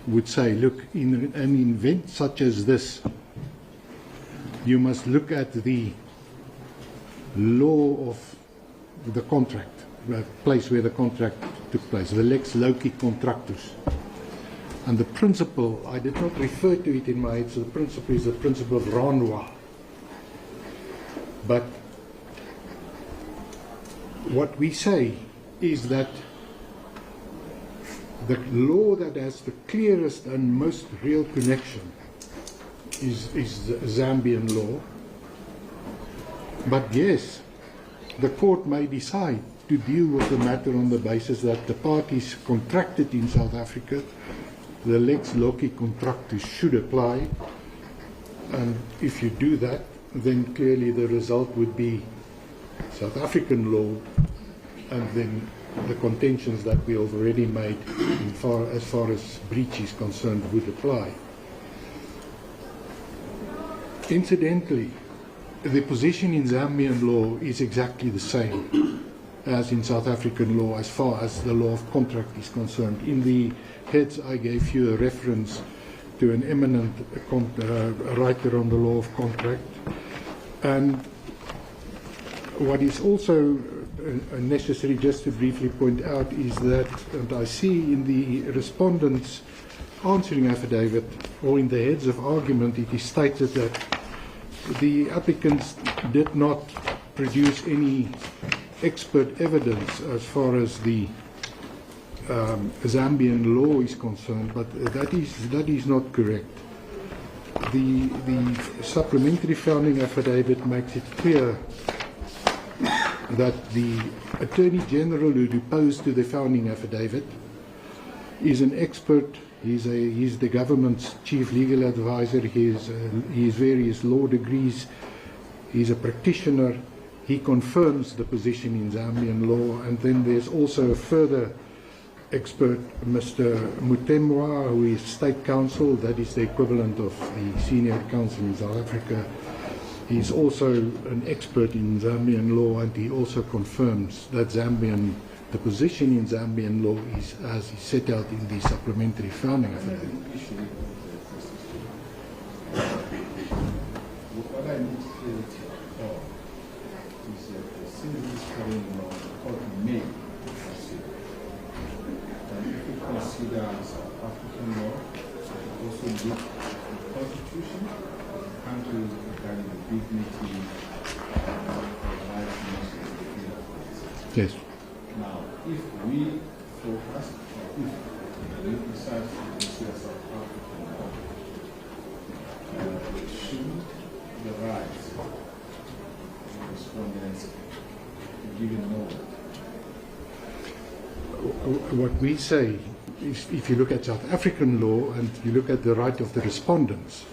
would say, look, in an event such as this, you must look at the law of the contract, the place where the contract took place, the lex loci contractus. And the principle, I did not refer to it in my head, so the principle is the principle of renvoi. But what we say is that the law that has the clearest and most real connection is Zambian law. But yes, the court may decide to deal with the matter on the basis that the parties contracted in South Africa, the lex loci contractus should apply, and if you do that, then clearly the result would be South African law, and then the contentions that we have already made as far as breach is concerned would apply. Incidentally, the position in Zambian law is exactly the same as in South African law as far as the law of contract is concerned. In the heads I gave you a reference to an eminent writer on the law of contract. And what is also necessary just to briefly point out is that, and I see in the respondent's answering affidavit or in the heads of argument, it is stated that the applicants did not produce any expert evidence as far as the Zambian law is concerned, but that is not correct. The supplementary founding affidavit makes it clear that the Attorney General who deposed to the founding affidavit is an expert. He's the government's chief legal advisor. He has various law degrees. He's a practitioner. He confirms the position in Zambian law. And then there's also a further expert, Mr. Mutemwa, who is state counsel. That is the equivalent of the senior counsel in South Africa. He's also an expert in Zambian law, and he also confirms that the position in Zambian law is as is set out in the supplementary founding affidavit. What I need clarity for is that since this current law, the court may consider, and if we consider South African law, it also look at the Constitution, countries regarding the dignity of life, nations, and freedom. Yes. Now, if we focus, or if we decide to consider South African law, should the rights of respondents be given more? What we say is, if you look at South African law and you look at the right of the respondents,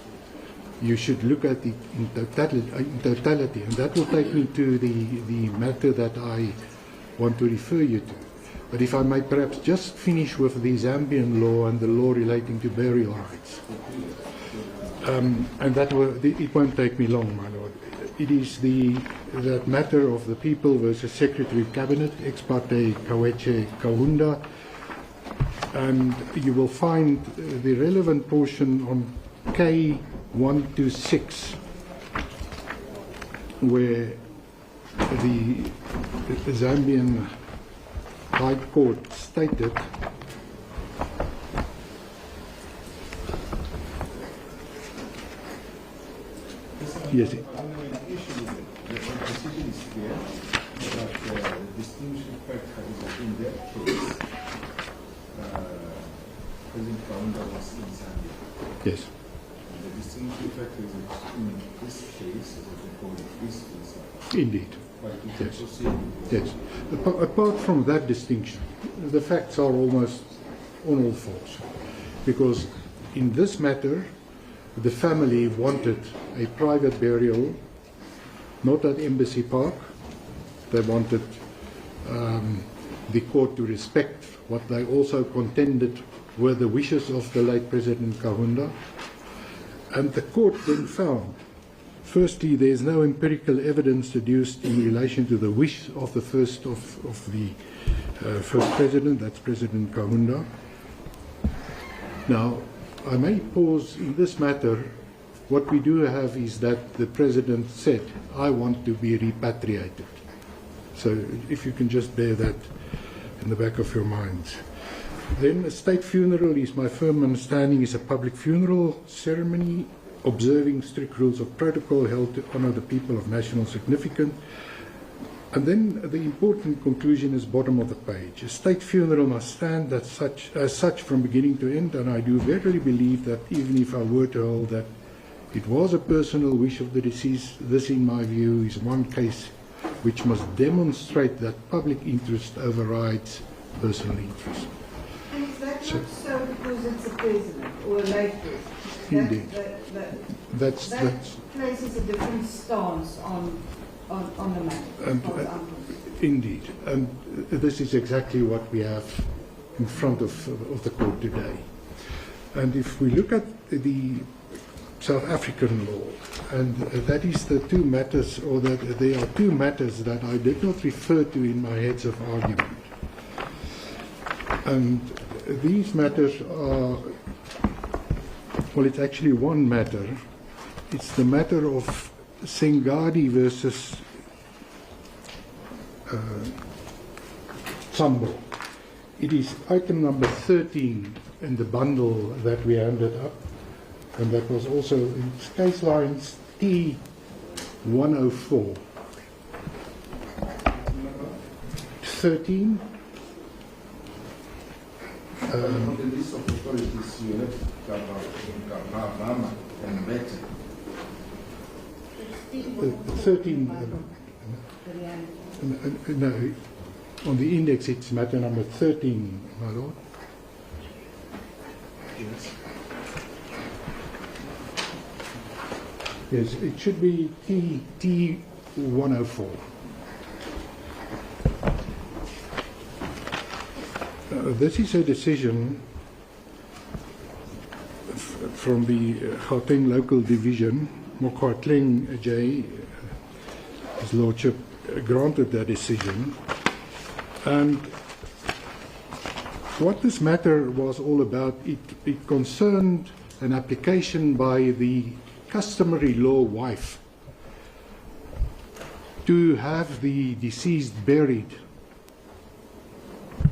you should look at it in totality, and that will take me to the matter that I want to refer you to. But if I may perhaps just finish with the Zambian law and the law relating to burial rights. And it won't take me long, my lord. It is that matter of the people versus Secretary of Cabinet, ex parte Kaweche Kahunda. And you will find the relevant portion on K126, where the Zambian High Court stated yes. The decision is clear that the distinguishing factor is that in that case, President Kaunda was in Zambia. Yes. And the distinguishing factor is that in this case, as the court is in Zambia. Indeed. But you can Yes. proceed. Yes. Apart from that distinction, the facts are almost on all fours. Because in this matter, the family wanted a private burial, not at Embassy Park. They wanted the court to respect what they also contended were the wishes of the late President Kaunda. And the court then found, firstly, there is no empirical evidence deduced in relation to the wish of the first president, that's President Kaunda. Now, I may pause in this matter. What we do have is that the president said, I want to be repatriated. So if you can just bear that in the back of your minds. Then a state funeral is, my firm understanding, is a public funeral ceremony observing strict rules of protocol held to honor the people of national significance. And then the important conclusion is bottom of the page. A state funeral must stand as such from beginning to end, and I do verily believe that even if I were to hold that it was a personal wish of the deceased, this in my view is one case which must demonstrate that public interest overrides personal interest. And is that not so because it's a president or a late president? Indeed. That That's places a different stance on the matter. And, as far as I'm concerned. indeed, and this is exactly what we have in front of the court today. And if we look at the South African law, and that is the two matters, or that there are two matters that I did not refer to in my heads of argument. And these matters are, well, it's actually one matter. It's the matter of Sengadi versus Tambo. It is item number 13 in the bundle that we handed up, and that was also in case lines T104. 13. On the list of authorities, you have Gabama and Bete. 13. No, on the index it's matter number 13, my lord. Yes. Yes, it should be T104. This is a decision from the Gauteng local division. Mokgatleng J, His Lordship, granted that decision. And what this matter was all about, it concerned an application by the customary law wife to have the deceased buried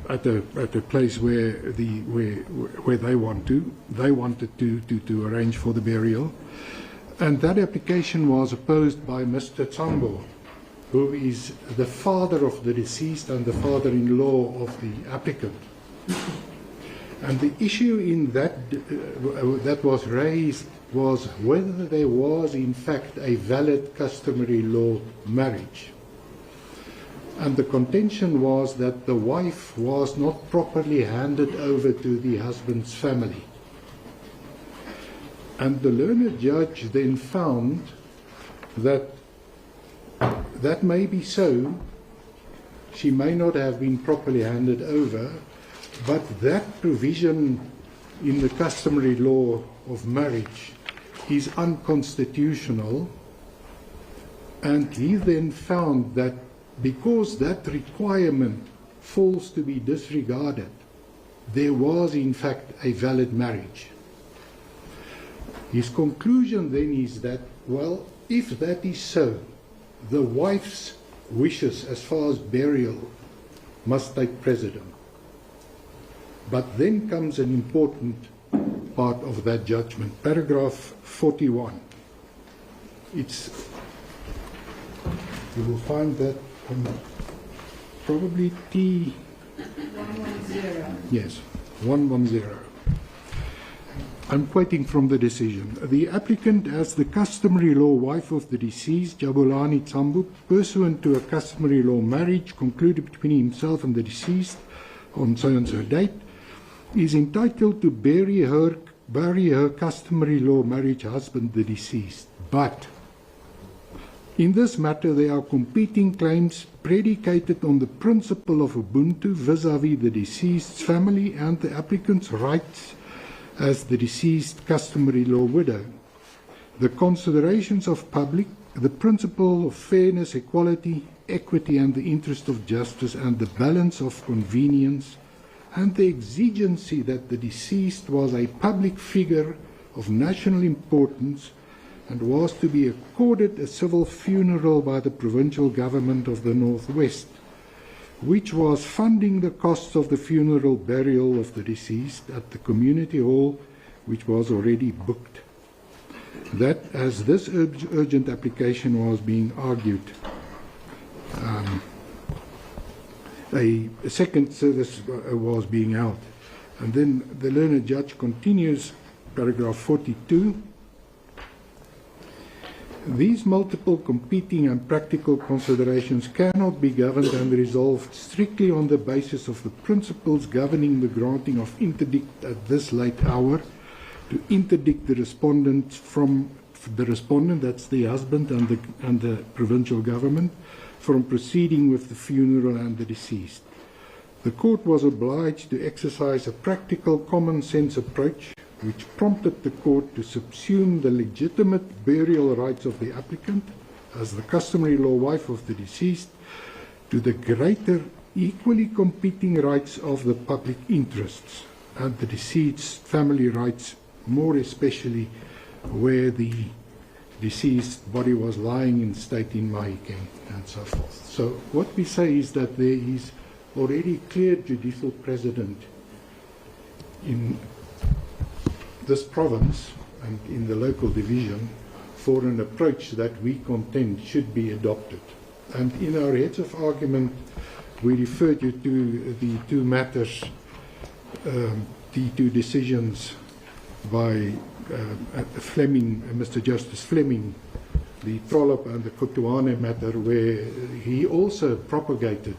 at a place where they wanted to arrange for the burial. And that application was opposed by Mr. Tambo, who is the father of the deceased and the father-in-law of the applicant. And the issue in that was raised was whether there was in fact a valid customary law marriage. And the contention was that the wife was not properly handed over to the husband's family. And the learned judge then found that that may be so. She may not have been properly handed over, but that provision in the customary law of marriage is unconstitutional. And he then found that because that requirement falls to be disregarded, there was in fact a valid marriage. His conclusion then is that, well, if that is so, the wife's wishes as far as burial must take precedent. But then comes an important part of that judgment, paragraph 41. You will find that probably T. 110. Yes, 110. I'm quoting from the decision. The applicant, as the customary law wife of the deceased, Jabulani Tsambu, pursuant to a customary law marriage concluded between himself and the deceased on so-and-so date, is entitled to bury her customary law marriage husband, the deceased. But in this matter, there are competing claims predicated on the principle of Ubuntu vis-à-vis the deceased's family and the applicant's rights as the deceased customary law widow. The considerations of public, the principle of fairness, equality, equity, and the interest of justice, and the balance of convenience, and the exigency that the deceased was a public figure of national importance and was to be accorded a civil funeral by the provincial government of the Northwest, which was funding the costs of the funeral burial of the deceased at the community hall, which was already booked. That as this urgent application was being argued, a second service was being held. And then the learned judge continues, paragraph 42. These multiple competing and practical considerations cannot be governed and resolved strictly on the basis of the principles governing the granting of interdict at this late hour, to interdict the respondent from the respondent, that's the husband and the provincial government, from proceeding with the funeral and the deceased. The court was obliged to exercise a practical common sense approach which prompted the court to subsume the legitimate burial rights of the applicant as the customary law wife of the deceased to the greater, equally competing rights of the public interests and the deceased's family rights, more especially where the deceased body was lying in state in Mahikeng and so forth. So what we say is that there is already clear judicial precedent in this province and in the local division for an approach that we contend should be adopted. And in our heads of argument, we referred you to the two matters, the two decisions by Fleming, Mr. Justice Fleming, the Trollop and the Kutuane matter, where he also propagated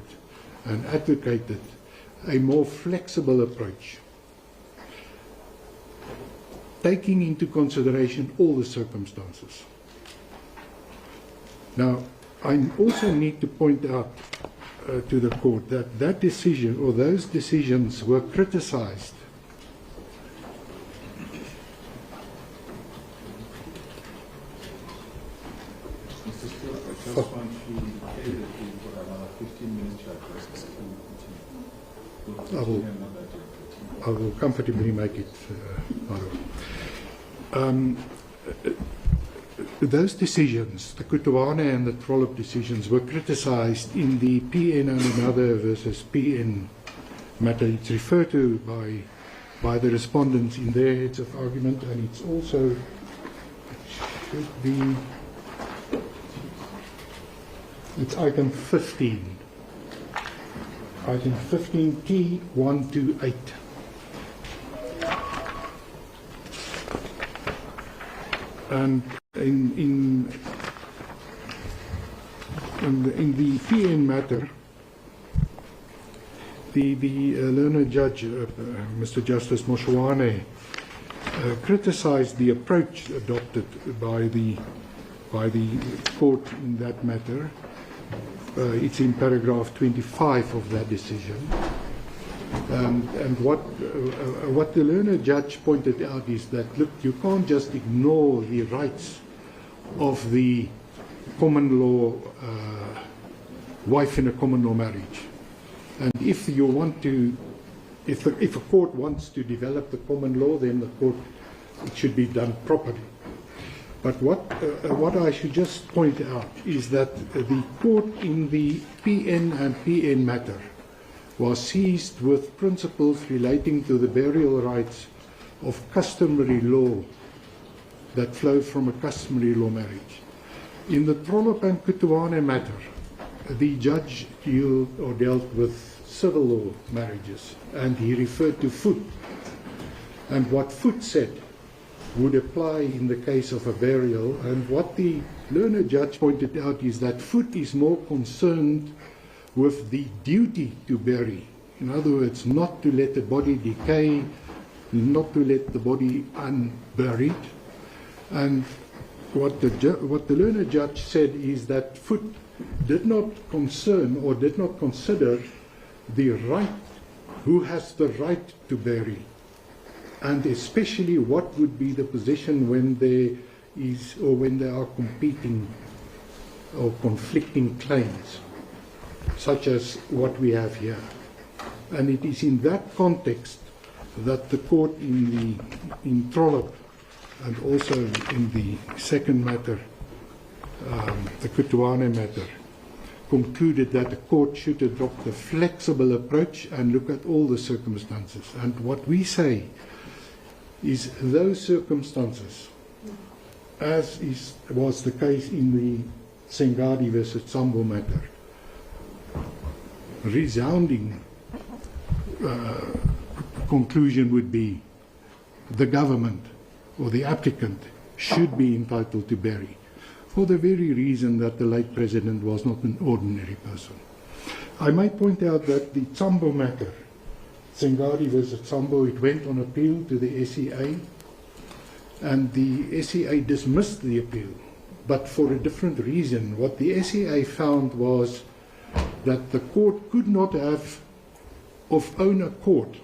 and advocated a more flexible approach, taking into consideration all the circumstances. Now, I also need to point out to the court that that decision or those decisions were criticized. Mr. Speaker, I just want to indicate that we've got another 15 minutes to address this. I will comfortably make it. Those decisions, the Kutuane and the Trollop decisions, were criticized in the PN and another versus PN matter. It's referred to by the respondents in their heads of argument, and it's also, it should be, it's item 15. Item 15T128. And in the PN matter, the learned judge, Mr. Justice Moshoane, criticized the approach adopted by the court in that matter. It's in paragraph 25 of that decision. And what the learned judge pointed out is that, look, you can't just ignore the rights of the common law wife in a common law marriage. And if you want to, if a court wants to develop the common law, then the court it should be done properly. But what I should just point out is that the court in the PN and PN matter was seized with principles relating to the burial rights of customary law that flow from a customary law marriage. In the Trollop and Kutuane matter, the judge dealt with civil law marriages, and he referred to Foot. And what Foot said would apply in the case of a burial, and what the learned judge pointed out is that Foot is more concerned with the duty to bury. In other words, not to let the body decay, not to let the body unburied. And what the learned judge said is that Foot did not concern or did not consider the right, who has the right to bury, and especially what would be the position when there is, or when there are competing or conflicting claims, such as what we have here. And it is in that context that the court in Trollop, and also in the second matter, the Kutuane matter, concluded that the court should adopt a flexible approach and look at all the circumstances. And what we say is those circumstances, as was the case in the Sengadi versus Sambo matter, resounding conclusion would be the government or the applicant should be entitled to bury, for the very reason that the late president was not an ordinary person. I might point out that the Sambo matter, Sengadi versus Sambo, it went on appeal to the SEA, and the SEA dismissed the appeal, but for a different reason. What the SEA found was that the court could not have, of own accord,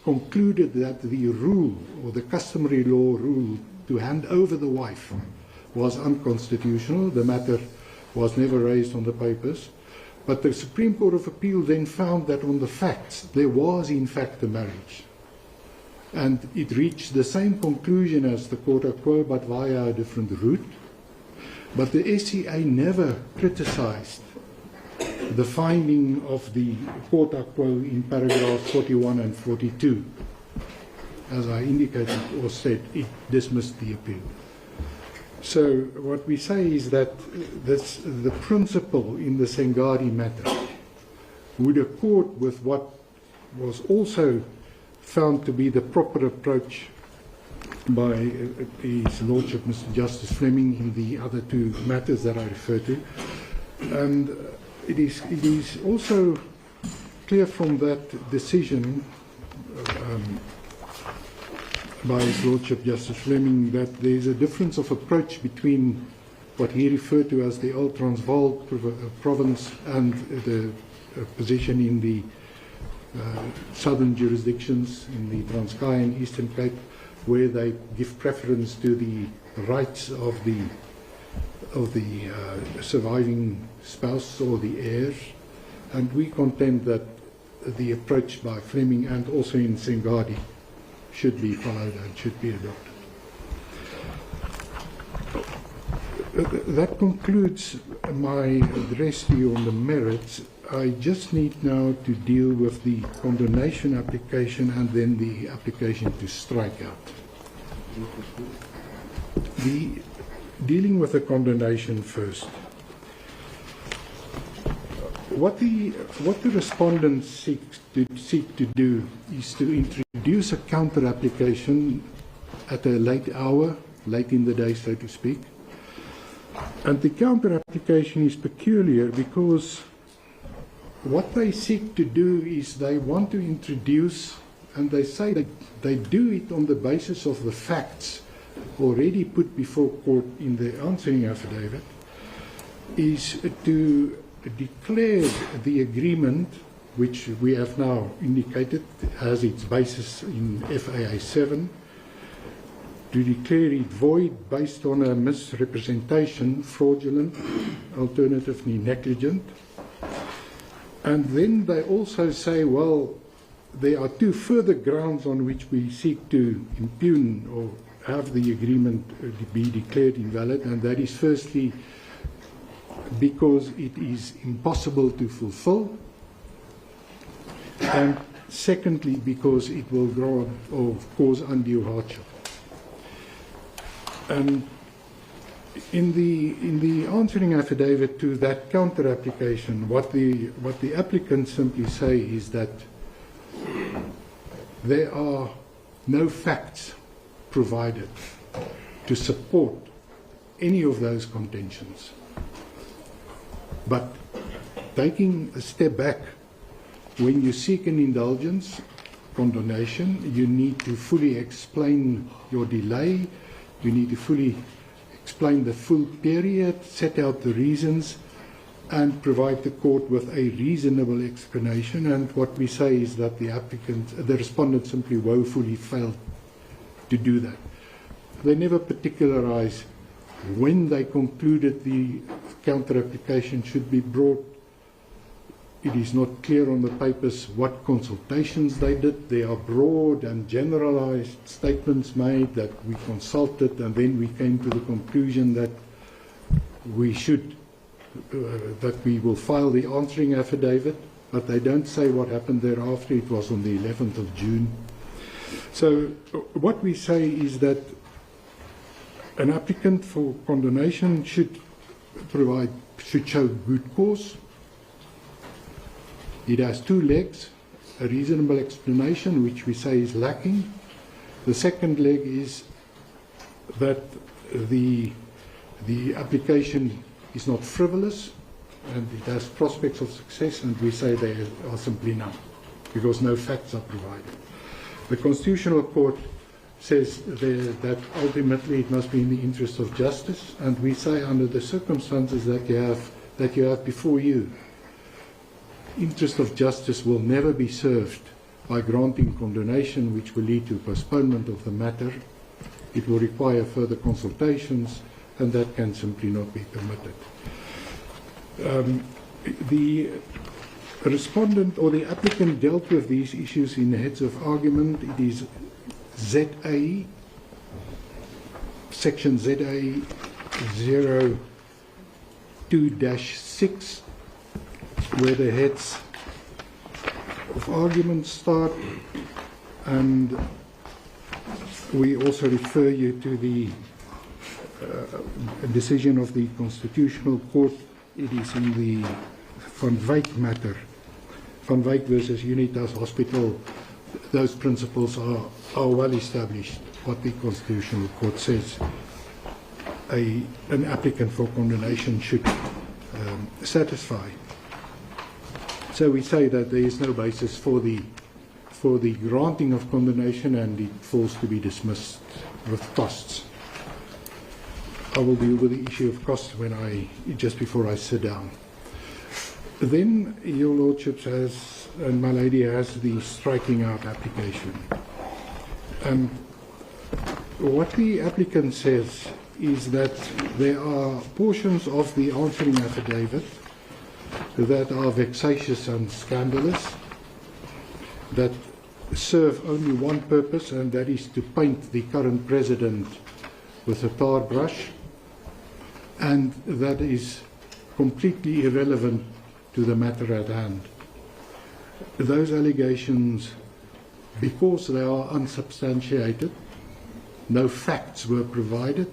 concluded that the rule, or the customary law rule, to hand over the wife was unconstitutional. The matter was never raised on the papers. But the Supreme Court of Appeal then found that on the facts, there was in fact a marriage. And it reached the same conclusion as the quota quo, but via a different route. But the SCA never criticized the finding of the quota quo in paragraphs 41 and 42. As I indicated or said, it dismissed the appeal. So what we say is that the principle in the Sengadi matter would accord with what was also found to be the proper approach by His Lordship Mr. Justice Fleming in the other two matters that I refer to. And it is also clear from that decision by His Lordship Justice Fleming that there is a difference of approach between what he referred to as the Old Transvaal province and the position in the southern jurisdictions, in the Transkei and Eastern Cape, where they give preference to the rights of the surviving spouse or the heirs. And we contend that the approach by Fleming and also in Sengadi should be followed and should be adopted. That concludes my address to you on the merits. I just need now to deal with the condonation application and then the application to strike out. Dealing with the condonation first. What the respondents seek to do is to introduce a counter application at a late hour, late in the day, so to speak. And the counter application is peculiar because what they seek to do is they want to introduce, and they say that they do it on the basis of the facts already put before court in the answering affidavit, is to declare the agreement, which we have now indicated has its basis in FAA 7, to declare it void based on a misrepresentation, fraudulent, alternatively negligent. And then they also say, well, there are two further grounds on which we seek to impugn or have the agreement be declared invalid, and that is firstly because it is impossible to fulfill, and secondly because it will grant or cause undue hardship. And in the answering affidavit to that counter application, what the applicants simply say is that there are no facts provided to support any of those contentions. But taking a step back, when you seek an indulgence, condonation, you need to fully explain your delay, you need to fully explain the full period, set out the reasons, and provide the court with a reasonable explanation. And what we say is that the respondent simply woefully failed to do that. They never particularize when they concluded the counter application should be brought. It is not clear on the papers what consultations they did. There are broad and generalized statements made that we consulted, and then we came to the conclusion that we should, that we will file the answering affidavit, but they don't say what happened thereafter. It was on the 11th of June. So what we say is that an applicant for condonation should show good cause. It has two legs: a reasonable explanation, which we say is lacking. The second leg is that the application is not frivolous and it has prospects of success, and we say there are simply none because no facts are provided. The Constitutional Court says there that ultimately it must be in the interest of justice, and we say under the circumstances that you have before you, interest of justice will never be served by granting condonation, which will lead to postponement of the matter. It will require further consultations, and that can simply not be permitted. The respondent or the applicant dealt with these issues in the heads of argument. It is ZA, section ZA 02-6, where the heads of argument start, and we also refer you to the decision of the Constitutional Court. It is in the Van Wyk matter, Van Wyk versus Unitas Hospital. Those principles are well established, what the Constitutional Court says an applicant for condonation should satisfy. So we say that there is no basis for the granting of condonation, and it falls to be dismissed with costs. I will deal with the issue of costs just before I sit down. Then your Lordship has, and my lady has, the striking out application. What the applicant says is that there are portions of the answering affidavit that are vexatious and scandalous, that serve only one purpose, and that is to paint the current president with a tar brush, and that is completely irrelevant to the matter at hand. Those allegations, because they are unsubstantiated, no facts were provided,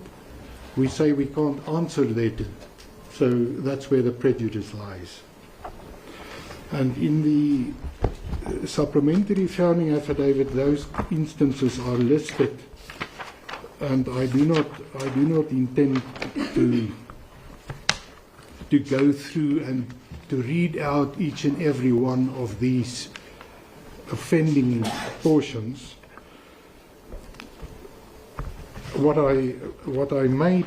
we say we can't answer thereto. So that's where the prejudice lies. And in the supplementary founding affidavit, those instances are listed, and I do not intend to go through and to read out each and every one of these offending portions. What I may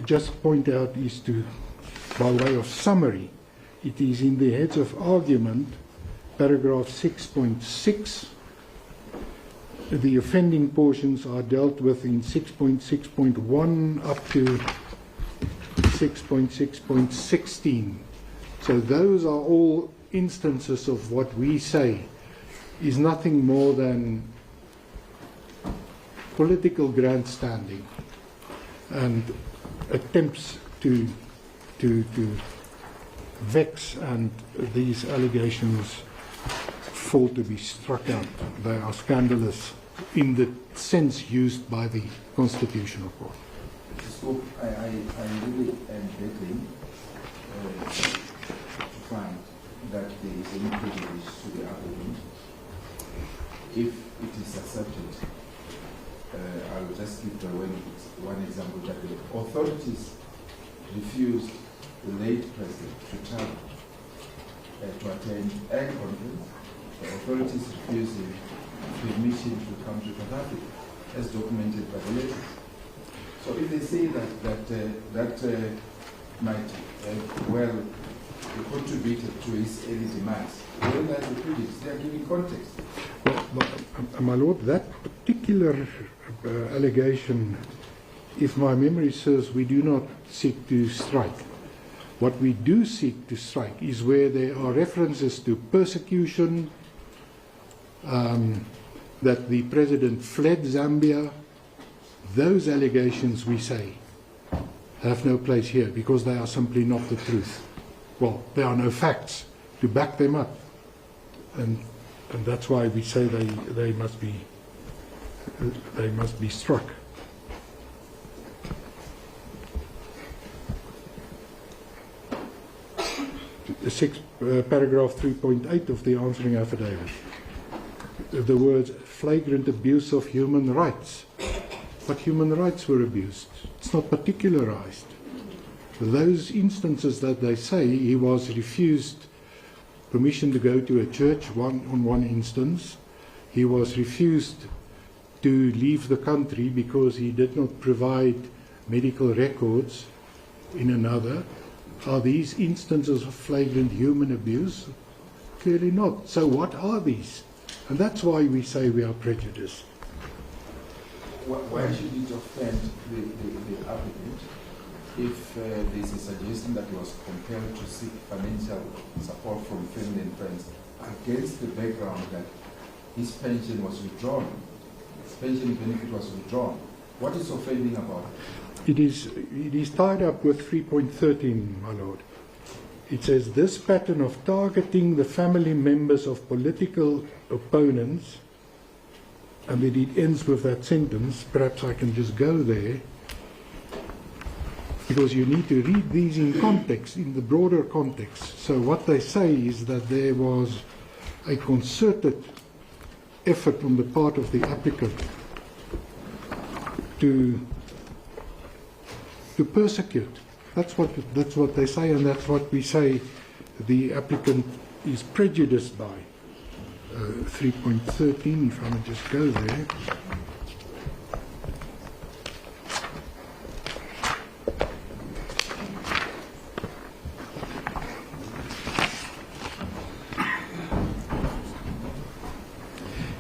just point out is by way of summary, it is in the heads of argument, paragraph 6.6. The offending portions are dealt with in 6.6.1 up to 6.6.16. So those are all instances of what we say is nothing more than political grandstanding and attempts to vex, and these allegations fall to be struck out. They are scandalous in the sense used by the Constitutional Court. So I really am begging to find that there is any privilege to the applicant. If it is accepted, I will just give one example that the authorities refused the late President Chagwa to attend a conference. The authorities refused him permission to come to South Africa, as documented by the letters. So if they say that might well contributed to his early demise, then that's the prejudice. They are giving context. Well, my Lord, that particular allegation, if my memory serves, we do not seek to strike. What we do seek to strike is where there are references to persecution, that the President fled Zambia. Those allegations, we say, have no place here because they are simply not the truth. Well, there are no facts to back them up. And that's why we say they must be struck. Paragraph 3.8 of the answering affidavit. The words flagrant abuse of human rights. But human rights were abused. It's not particularized. Those instances that they say he was refused permission to go to a church on one instance. He was refused to leave the country because he did not provide medical records in another. Are these instances of flagrant human abuse? Clearly not. So what are these? And that's why we say we are prejudiced. Why should it offend the applicant if there's a suggestion that he was compelled to seek financial support from family and friends against the background that his pension was withdrawn, his pension benefit was withdrawn? What is offending about it? It is tied up with 3.13, my Lord. It says, this pattern of targeting the family members of political opponents, and then it ends with that sentence. Perhaps I can just go there, because you need to read these in context, in the broader context. So what they say is that there was a concerted effort on the part of the applicant to persecute. That's what they say, and that's what we say the applicant is prejudiced by. 3.13, if I may just go there.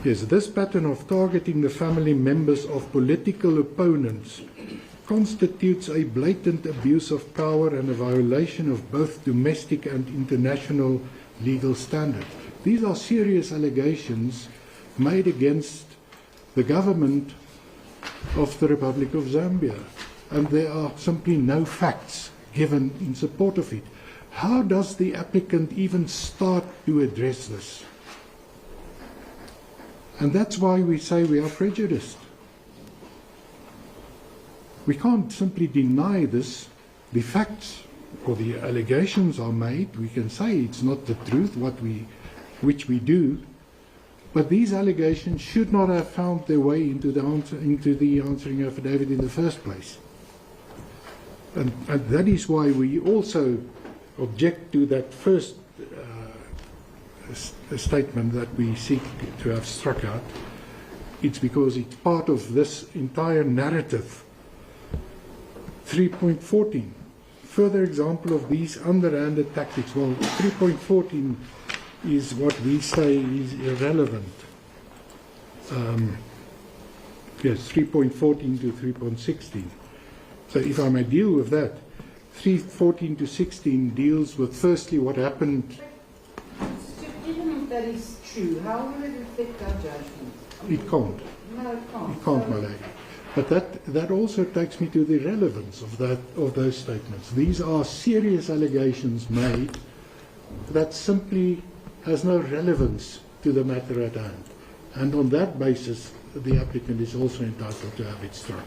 Yes, this pattern of targeting the family members of political opponents constitutes a blatant abuse of power and a violation of both domestic and international legal standards. These are serious allegations made against the government of the Republic of Zambia, and there are simply no facts given in support of it. How does the applicant even start to address this? And that's why we say we are prejudiced. We can't simply deny this. The facts or the allegations are made. We can say it's not the truth, which we do, but these allegations should not have found their way into the answering affidavit in the first place. And that is why we also object to that first statement that we seek to have struck out. It's because it's part of this entire narrative. 3.14, further example of these underhanded tactics. Well, 3.14 is what we say is irrelevant. Yes, 3.14 to 3.16. So if I may deal with that, 3.14 to 16 deals with firstly what happened. Even if that is true, how will it affect our judgment? It can't. No, it can't. It can't, my lady. But that also takes me to the relevance of those statements. These are serious allegations made that simply has no relevance to the matter at hand. And on that basis, the applicant is also entitled to have it struck.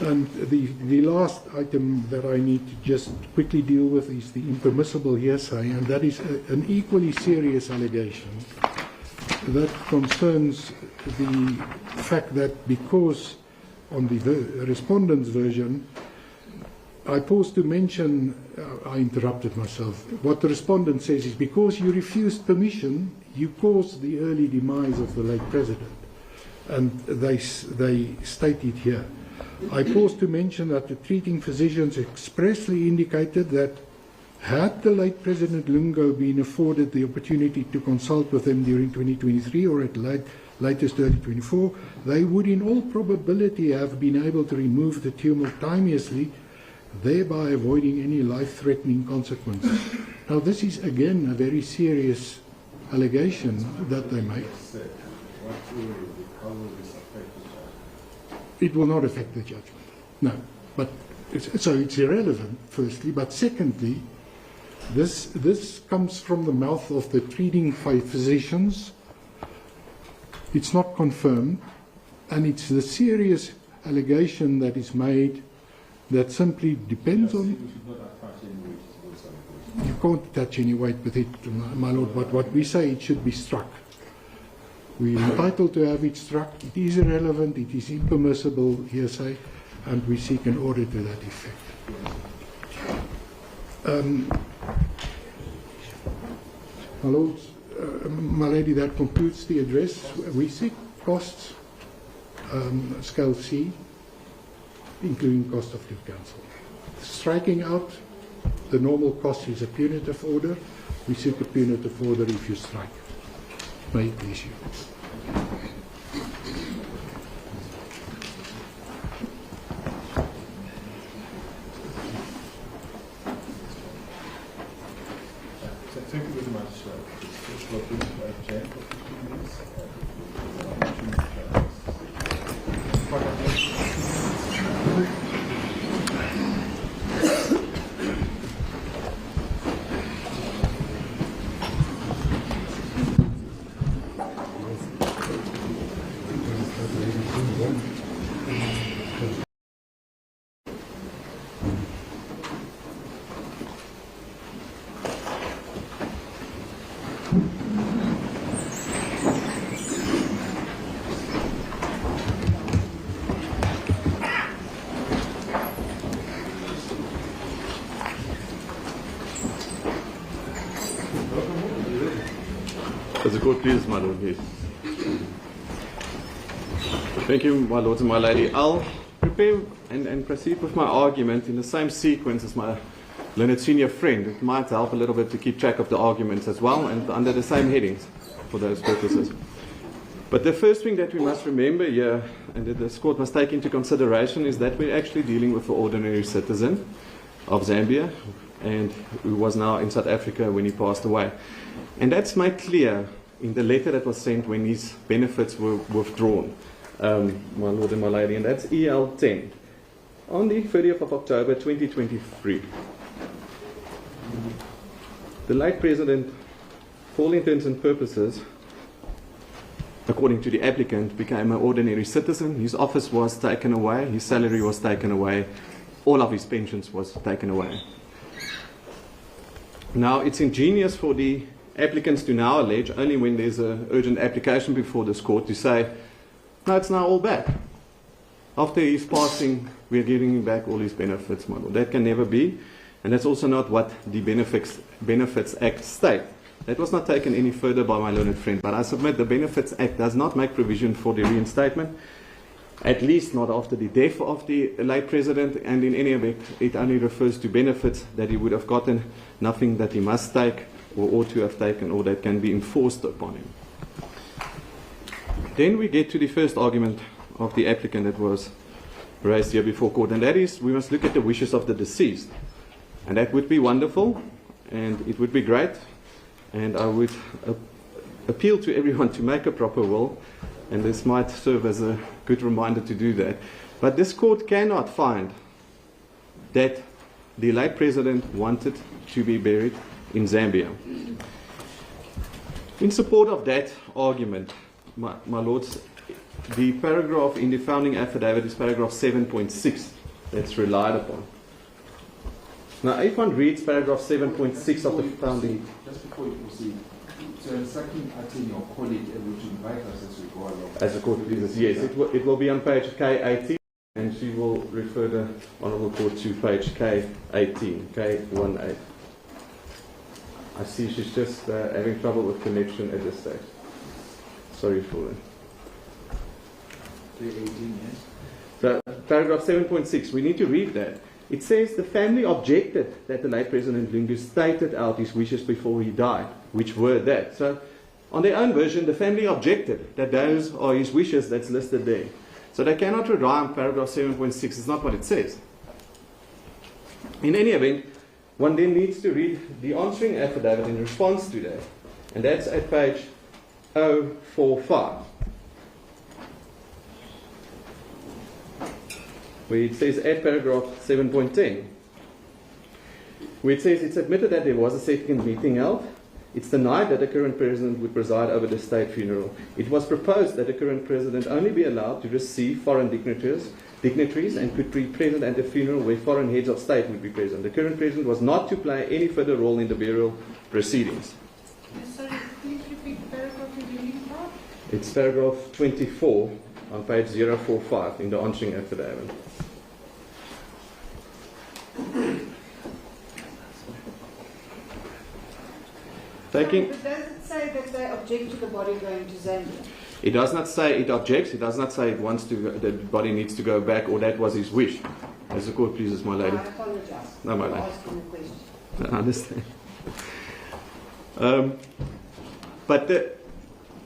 And the last item that I need to just quickly deal with is the impermissible hearsay, and that is an equally serious allegation that concerns the fact that because on the respondent's version, I paused to mention, I interrupted myself. What the respondent says is because you refused permission, you caused the early demise of the late president. And they state it here. I paused to mention that the treating physicians expressly indicated that had the late President Lungu been afforded the opportunity to consult with them during 2023 or at latest early 24, they would in all probability have been able to remove the tumor timeously, thereby avoiding any life-threatening consequences. Now this is again a very serious allegation that they make. It will not affect the judgment, no. But so it's irrelevant, firstly. But secondly, this comes from the mouth of the treating physicians. It's not confirmed, and it's the serious allegation that is made that simply depends on. You can't touch any weight with it, my lord. But what we say, it should be struck. We are entitled to have it struck. It is irrelevant, it is impermissible hearsay, and we seek an order to that effect. My lords, my lady, that concludes the address. We seek costs, scale C, including cost of legal counsel. Striking out the normal cost is a punitive order. We seek a punitive order if you strike. May it please you. Thank you very much. Just for 15 minutes. As the court pleases, my lord, yes. Thank you, my lords and my lady. I'll prepare and proceed with my argument in the same sequence as my learned senior friend. It might help a little bit to keep track of the arguments as well, and under the same headings for those purposes. But the first thing that we must remember here, and that this court must take into consideration, is that we're actually dealing with an ordinary citizen of Zambia, and who was now in South Africa when he passed away. And that's made clear in the letter that was sent when his benefits were withdrawn, my lord and my lady, and that's EL10 on the 30th of October 2023. The late president, for all intents and purposes, according to the applicant, became an ordinary citizen. His office was taken away, his salary was taken away, all of his pensions was taken away. Now, it's ingenious for the applicants to now allege, only when there's an urgent application before this court, to say, no, it's now all back. After his passing, we are giving him back all his benefits, my lord. That can never be, and that's also not what the Benefits Act states. That was not taken any further by my learned friend, but I submit the Benefits Act does not make provision for the reinstatement, at least not after the death of the late president, and in any event, it only refers to benefits that he would have gotten, nothing that he must take or ought to have taken, or that can be enforced upon him. Then we get to the first argument of the applicant that was raised here before court, and that is we must look at the wishes of the deceased. And that would be wonderful, and it would be great, and I would appeal to everyone to make a proper will, and this might serve as a good reminder to do that. But this court cannot find that the late president wanted to be buried in Zambia. In support of that argument, my lords, the paragraph in the founding affidavit is paragraph 7.6 that's relied upon. Now, if one reads paragraph 7.6 of the founding... Just before you proceed, so instructing Ati, your colleague, would you invite us as we go along? As the court pleases, yes. It will be on page K18, and she will refer the Honourable Court to page K18, K18. I see she's just having trouble with connection at this stage. Sorry for that. K18, yes. So, paragraph 7.6, we need to read that. It says the family objected that the late President Lungu stated out his wishes before he died, which were that. So, on their own version, the family objected that those are his wishes that's listed there. So they cannot rely on paragraph 7.6. It's not what it says. In any event, one then needs to read the answering affidavit in response to that. And that's at page 045. Where it says at paragraph 7.10, where it says it's admitted that there was a second meeting held. It's denied that the current president would preside over the state funeral. It was proposed that the current president only be allowed to receive foreign dignitaries and could be present at the funeral where foreign heads of state would be present. The current president was not to play any further role in the burial proceedings. Sorry, please repeat the paragraph you're reading from. It's paragraph 24 on page 045 in the answering affidavit. But does it say that they object to the body going to Zambia? It does not say it objects. It does not say it wants to. The body needs to go back, or that was his wish. As the court pleases, my lady. I apologize. No, my for lady. asking the question. I understand. But the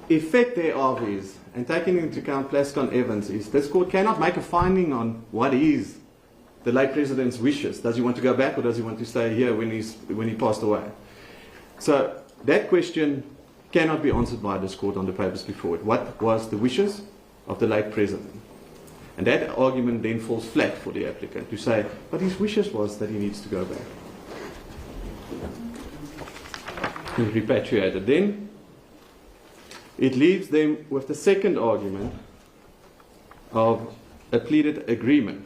effect thereof is, and taking into account Plascon Evans, is this court cannot make a finding on what is the late president's wishes. Does he want to go back, or does he want to stay here when he passed away? So that question cannot be answered by this court on the papers before it. What was the wishes of the late president? And that argument then falls flat for the applicant to say, but his wishes was that he needs to go back. He's repatriated. Then it leaves them with the second argument of a pleaded agreement.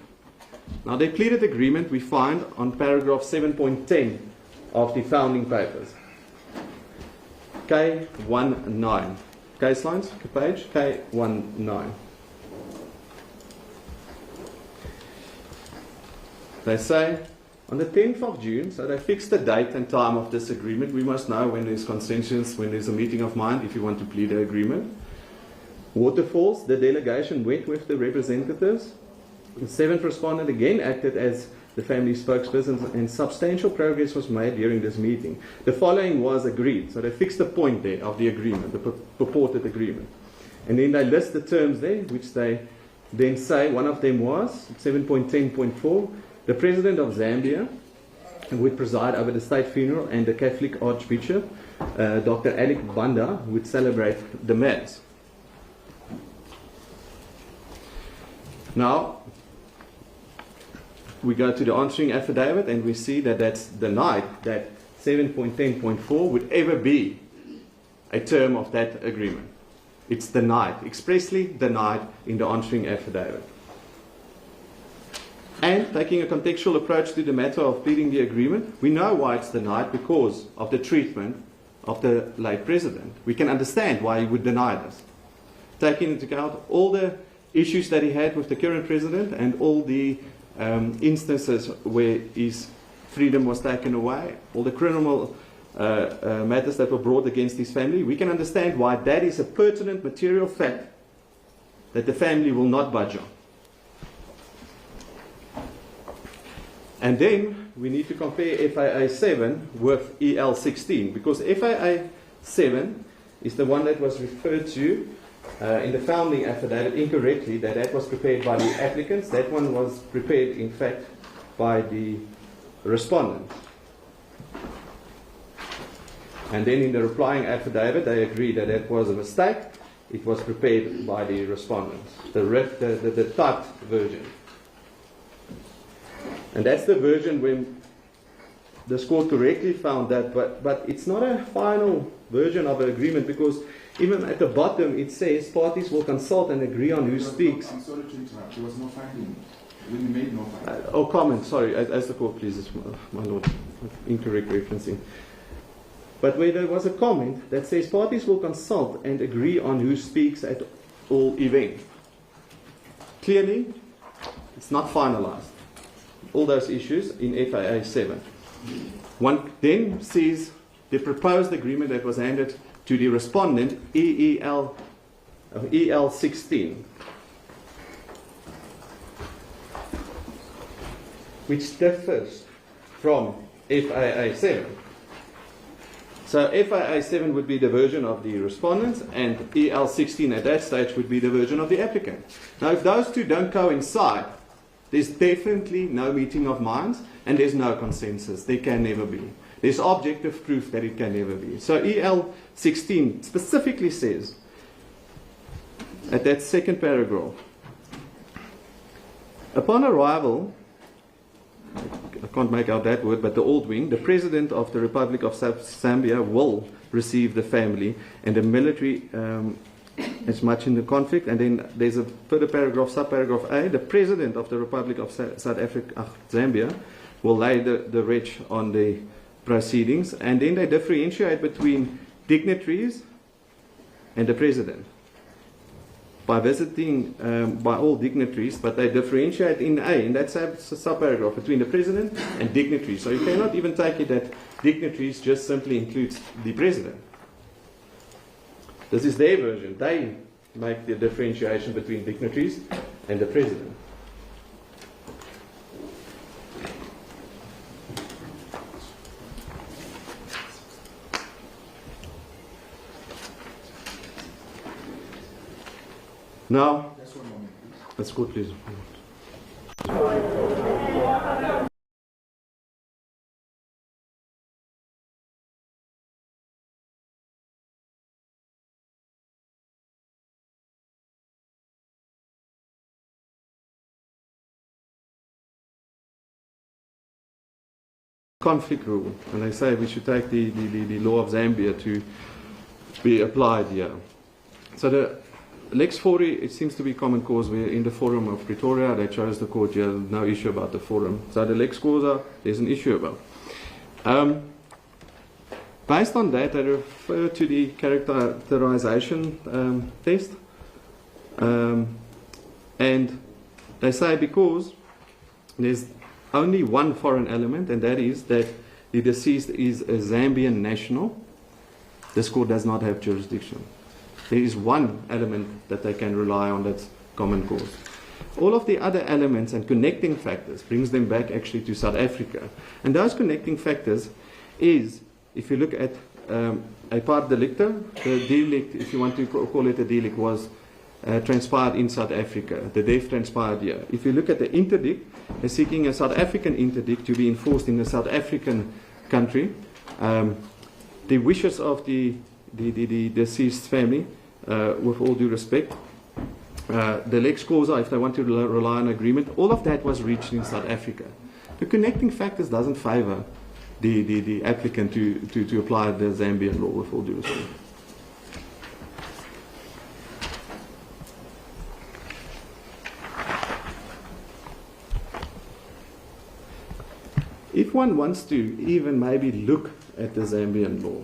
Now, the pleaded agreement we find on paragraph 7.10 of the founding papers. K19. Case lines, page K19. They say, on the 10th of June, so they fixed the date and time of this agreement. We must know when there's consensus, when there's a meeting of mind, if you want to plead the agreement. Waterfalls, the delegation went with the representatives. The seventh respondent again acted as the family spokesperson, and substantial progress was made during this meeting. The following was agreed. So they fixed the point there of the agreement, the purported agreement. And then they list the terms there, which they then say, one of them was, 7.10.4, the President of Zambia would preside over the state funeral, and the Catholic Archbishop, Dr. Alec Banda, would celebrate the Mass. Now, we go to the answering affidavit, and we see that that's denied, that 7.10.4 would ever be a term of that agreement. It's denied, expressly denied in the answering affidavit. And taking a contextual approach to the matter of pleading the agreement, we know why it's denied, because of the treatment of the late president. We can understand why he would deny this. Taking into account all the issues that he had with the current president and all the instances where his freedom was taken away, all the criminal matters that were brought against his family, we can understand why that is a pertinent material fact that the family will not budge on. And then we need to compare FAA 7 with EL 16, because FAA 7 is the one that was referred to in the founding affidavit incorrectly, that was prepared by the applicants. That one was prepared, in fact, by the respondent. And then in the replying affidavit, they agreed that that was a mistake. It was prepared by the respondents, the typed version. And that's the version when this court correctly found that, but it's not a final version of an agreement, because even at the bottom it says parties will consult and agree on who speaks. I'm sorry to interrupt. There was no finding. We made no finding. Oh, comment, sorry, as the court pleases, my lord, incorrect referencing. But where there was a comment that says parties will consult and agree on who speaks at all events. Clearly, it's not finalized. All those issues in FAA 7. One then sees the proposed agreement that was handed to the respondent, EL 16, which differs from FAA 7. So FAA 7 would be the version of the respondents, and EL 16 at that stage would be the version of the applicant. Now, if those two don't coincide, there's definitely no meeting of minds, and there's no consensus. There can never be. There's objective proof that it can never be. So EL 16 specifically says, at that second paragraph, upon arrival, I can't make out that word, but the old wing, the President of the Republic of Zambia will receive the family and the military as much in the conflict. And then there's a further paragraph, subparagraph A, the President of the Republic of South Africa, Zambia, will lay the wretch on the proceedings. And then they differentiate between dignitaries and the President by visiting by all dignitaries, but they differentiate in A, in that subparagraph, between the President and dignitaries. So you cannot even take it that dignitaries just simply includes the President. This is their version. They make the differentiation between dignitaries and the President. Now, let's go, please. Conflict rule, and they say we should take the law of Zambia to be applied here. So the Lex Fori, it seems to be common cause. We're in the forum of Pretoria. They chose the court here. No issue about the forum. So the Lex Causa, there's an issue about. Based on that, I refer to the characterization test. And they say because there's only one foreign element, and that is that the deceased is a Zambian national, this court does not have jurisdiction. There is one element that they can rely on, that's common cause. All of the other elements and connecting factors brings them back actually to South Africa. And those connecting factors is, if you look at a part delicta, the delict, if you want to call it a delict, was transpired in South Africa. The death transpired here. If you look at the interdict, they're seeking a South African interdict to be enforced in a South African country. The wishes of the deceased family, with all due respect, the Lex Causa, if they want to rely on agreement, all of that was reached in South Africa. The connecting factors doesn't favor the applicant to apply the Zambian law, with all due respect. If one wants to even maybe look at the Zambian law,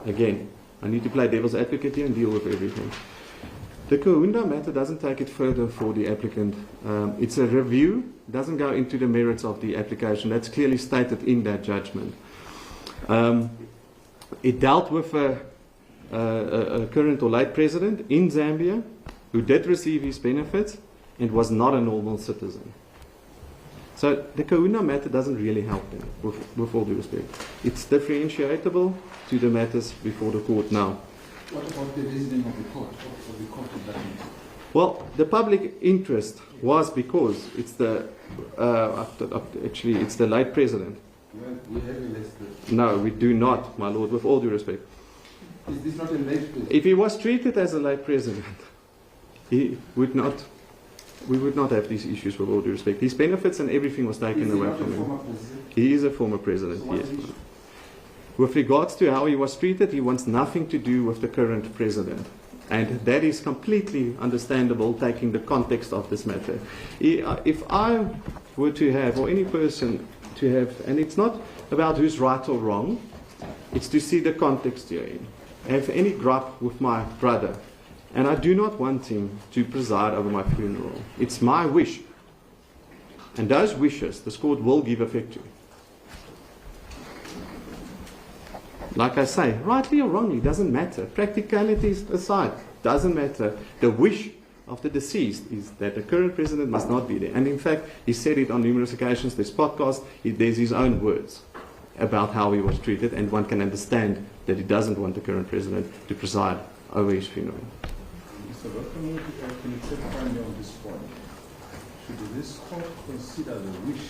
again, I need to play devil's advocate here and deal with everything. The Kaunda matter doesn't take it further for the applicant. It's a review, doesn't go into the merits of the application. That's clearly stated in that judgment. It dealt with a current or late president in Zambia who did receive his benefits and was not a normal citizen. So the Kaunda matter doesn't really help them, with all due respect. It's differentiatable to the matters before the court now. What about the reasoning of the court? What of the court of that mean? Well, the public interest was because it's the actually it's the late president We have a list. No, we do not, my lord, with all due respect. Is this not a late president? If he was treated as a late president, he would not, we would not have these issues with all due respect. His benefits and everything was taken away from him. He is a former president, So yes. With regards to how he was treated, he wants nothing to do with the current president. And that is completely understandable, taking the context of this matter. If I were to have, or any person to have, and it's not about who's right or wrong, it's to see the context you're in. I have any gripe with my brother, and I do not want him to preside over my funeral. It's my wish. And those wishes, this court will give effect to. Like I say, rightly or wrongly, doesn't matter. Practicalities aside, doesn't matter. The wish of the deceased is that the current president must not be there. And in fact, he said it on numerous occasions. There's podcasts, there's his own words about how he was treated, and one can understand that he doesn't want the current president to preside over his funeral. Mr. Rottenwood, can you clarify me on this point? Should this court consider the wish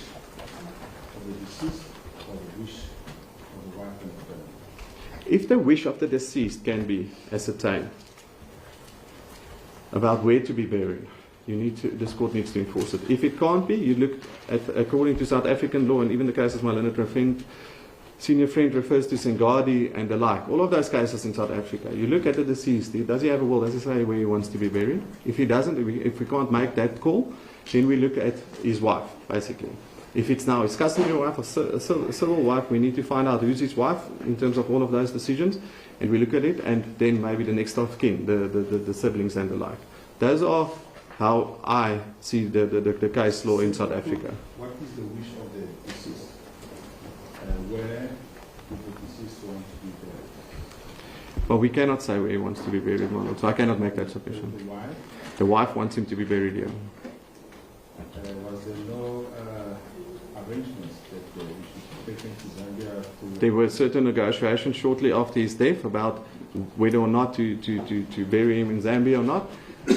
of the deceased or the wish of the wife and the family? If the wish of the deceased can be ascertained about where to be buried, this court needs to enforce it. If it can't be, you look at, according to South African law, and even the cases my learned senior friend refers to Sengadi and the like, all of those cases in South Africa, you look at the deceased, does he have a will, does he say where he wants to be buried? If he doesn't, if we can't make that call, then we look at his wife, basically. If it's now his custody wife or civil wife, we need to find out who's his wife in terms of all of those decisions, and we look at it, and then maybe the next of kin, the siblings and the like. Those are how I see the case law in South Africa. What is the wish of the deceased? Where do the deceased want to be buried? Well, we cannot say where he wants to be buried, my lord, so I cannot make that submission. The wife? The wife wants him to be buried here. Was there no arrangements that he should be taken to Zambia to... There were certain negotiations shortly after his death about whether or not to bury him in Zambia or not.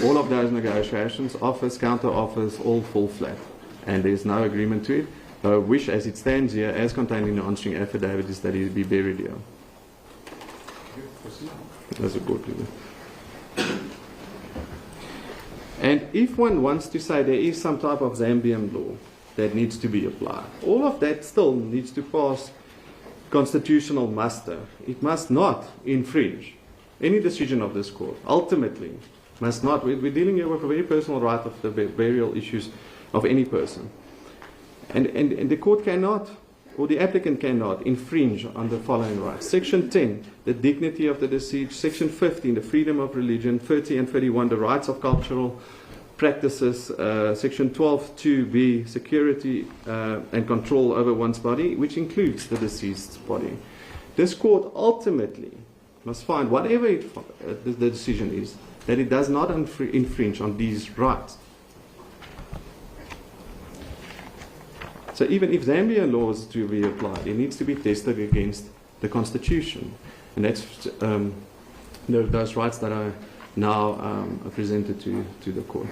All of those negotiations, offers, counter offers, all fall flat. And there's no agreement to it. The wish as it stands here, as contained in the answering affidavit, is that he be buried here. That's a court order. And if one wants to say there is some type of Zambian law that needs to be applied, all of that still needs to pass constitutional muster. It must not infringe any decision of this court. Ultimately, must not. We're dealing here with a very personal right of the burial issues of any person. And the court cannot, or the applicant cannot, infringe on the following rights. Section 10, the dignity of the deceased. Section 15, the freedom of religion. 30 and 31, the rights of cultural practices. Section 12, 2b, security and control over one's body, which includes the deceased's body. This court ultimately must find, whatever the decision is, that it does not infringe on these rights. So even if Zambian law is to be applied, it needs to be tested against the Constitution. And that's those rights that are now presented to the court.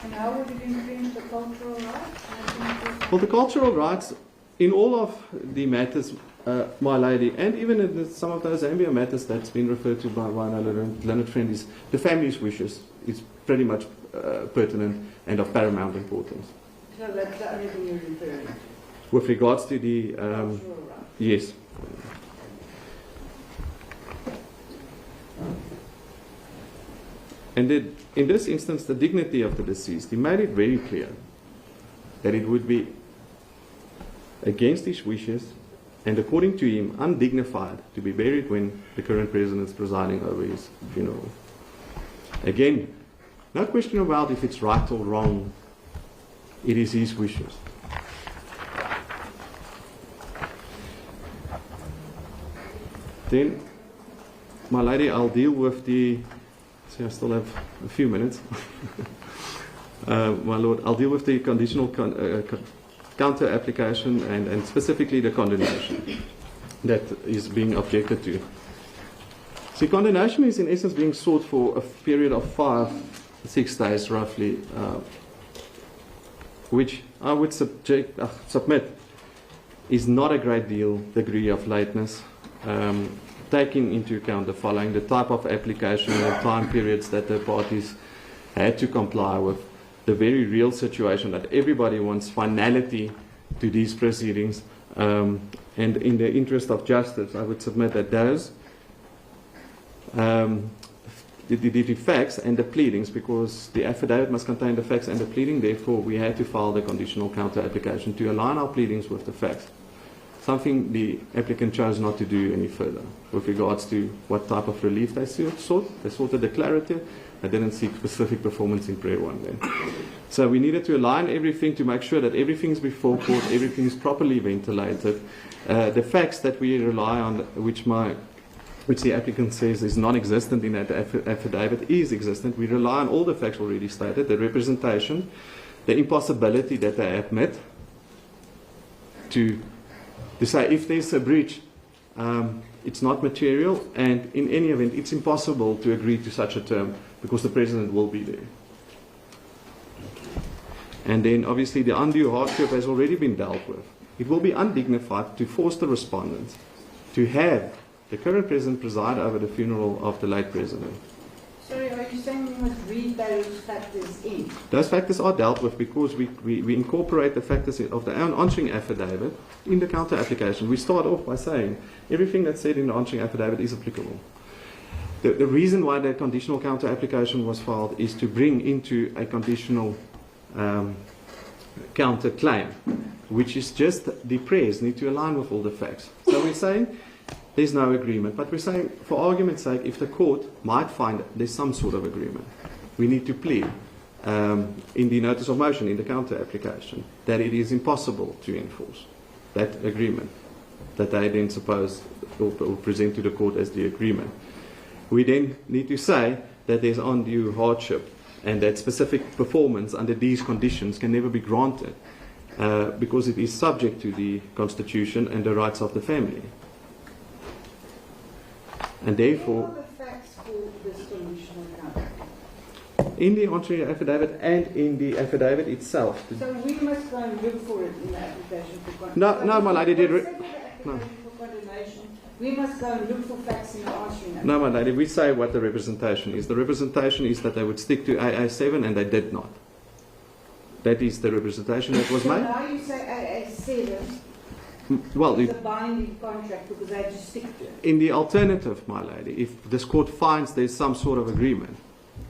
And how would it infringe the cultural rights? Well, the cultural rights in all of the matters, my lady, and even in some of those Zambia matters that's been referred to by our learned friend, is the family's wishes. It's pretty much pertinent and of paramount importance. So that's the only thing you're referring to? With regards to the... yes. And in this instance, the dignity of the deceased, he made it very clear that it would be against his wishes and, according to him, undignified to be buried when the current president is presiding over his funeral. Again, no question about if it's right or wrong. It is his wishes. Then, my lady, I'll deal with the... See, I still have a few minutes. My lord, I'll deal with the conditional counter application and specifically the condemnation that is being objected to. See, condemnation is in essence being sought for a period of 5-6 days roughly, which I would submit is not a great degree of lateness, taking into account the following: the type of application and the time periods that the parties had to comply with, the very real situation that everybody wants finality to these proceedings, and in the interest of justice, I would submit that those the facts and the pleadings, because the affidavit must contain the facts and the pleading, therefore we had to file the conditional counter application to align our pleadings with the facts. Something the applicant chose not to do any further with regards to what type of relief they sought. They sought a declarative. They didn't seek specific performance in prayer one then. So we needed to align everything to make sure that everything's before court, everything is properly ventilated. The facts that we rely on, which the applicant says is non-existent in that affidavit, is existent. We rely on all the facts already stated, the representation, the impossibility that they admit to say if there's a breach, it's not material, and in any event, it's impossible to agree to such a term because the President will be there. And then obviously the undue hardship has already been dealt with. It will be undignified to force the respondents to have the current President preside over the funeral of the late President. Sorry, are you saying we must read those factors in? Those factors are dealt with because we incorporate the factors of the answering affidavit in the counter application. We start off by saying everything that's said in the answering affidavit is applicable. The reason why the conditional counter application was filed is to bring into a conditional counter claim, which is just the prayers need to align with all the facts. So we're saying there's no agreement, but we're saying, for argument's sake, if the court might find there's some sort of agreement, we need to plead in the notice of motion, in the counter application, that it is impossible to enforce that agreement that they then suppose or present to the court as the agreement. We then need to say that there's undue hardship and that specific performance under these conditions can never be granted because it is subject to the Constitution and the rights of the family. And therefore, what are the facts for this conditional counter? in the answering affidavit and in the affidavit itself. So we must go and look for it in the application for No, my lady did. No. For condemnation, we must go and look for facts in the answering affidavit. No, my lady, we say what the representation is. The representation is that they would stick to AA7 and they did not. That is the representation that was so made. now you say AA7 Well, is a binding contract because they had to stick to it. in the alternative, my lady, if this court finds there's some sort of agreement,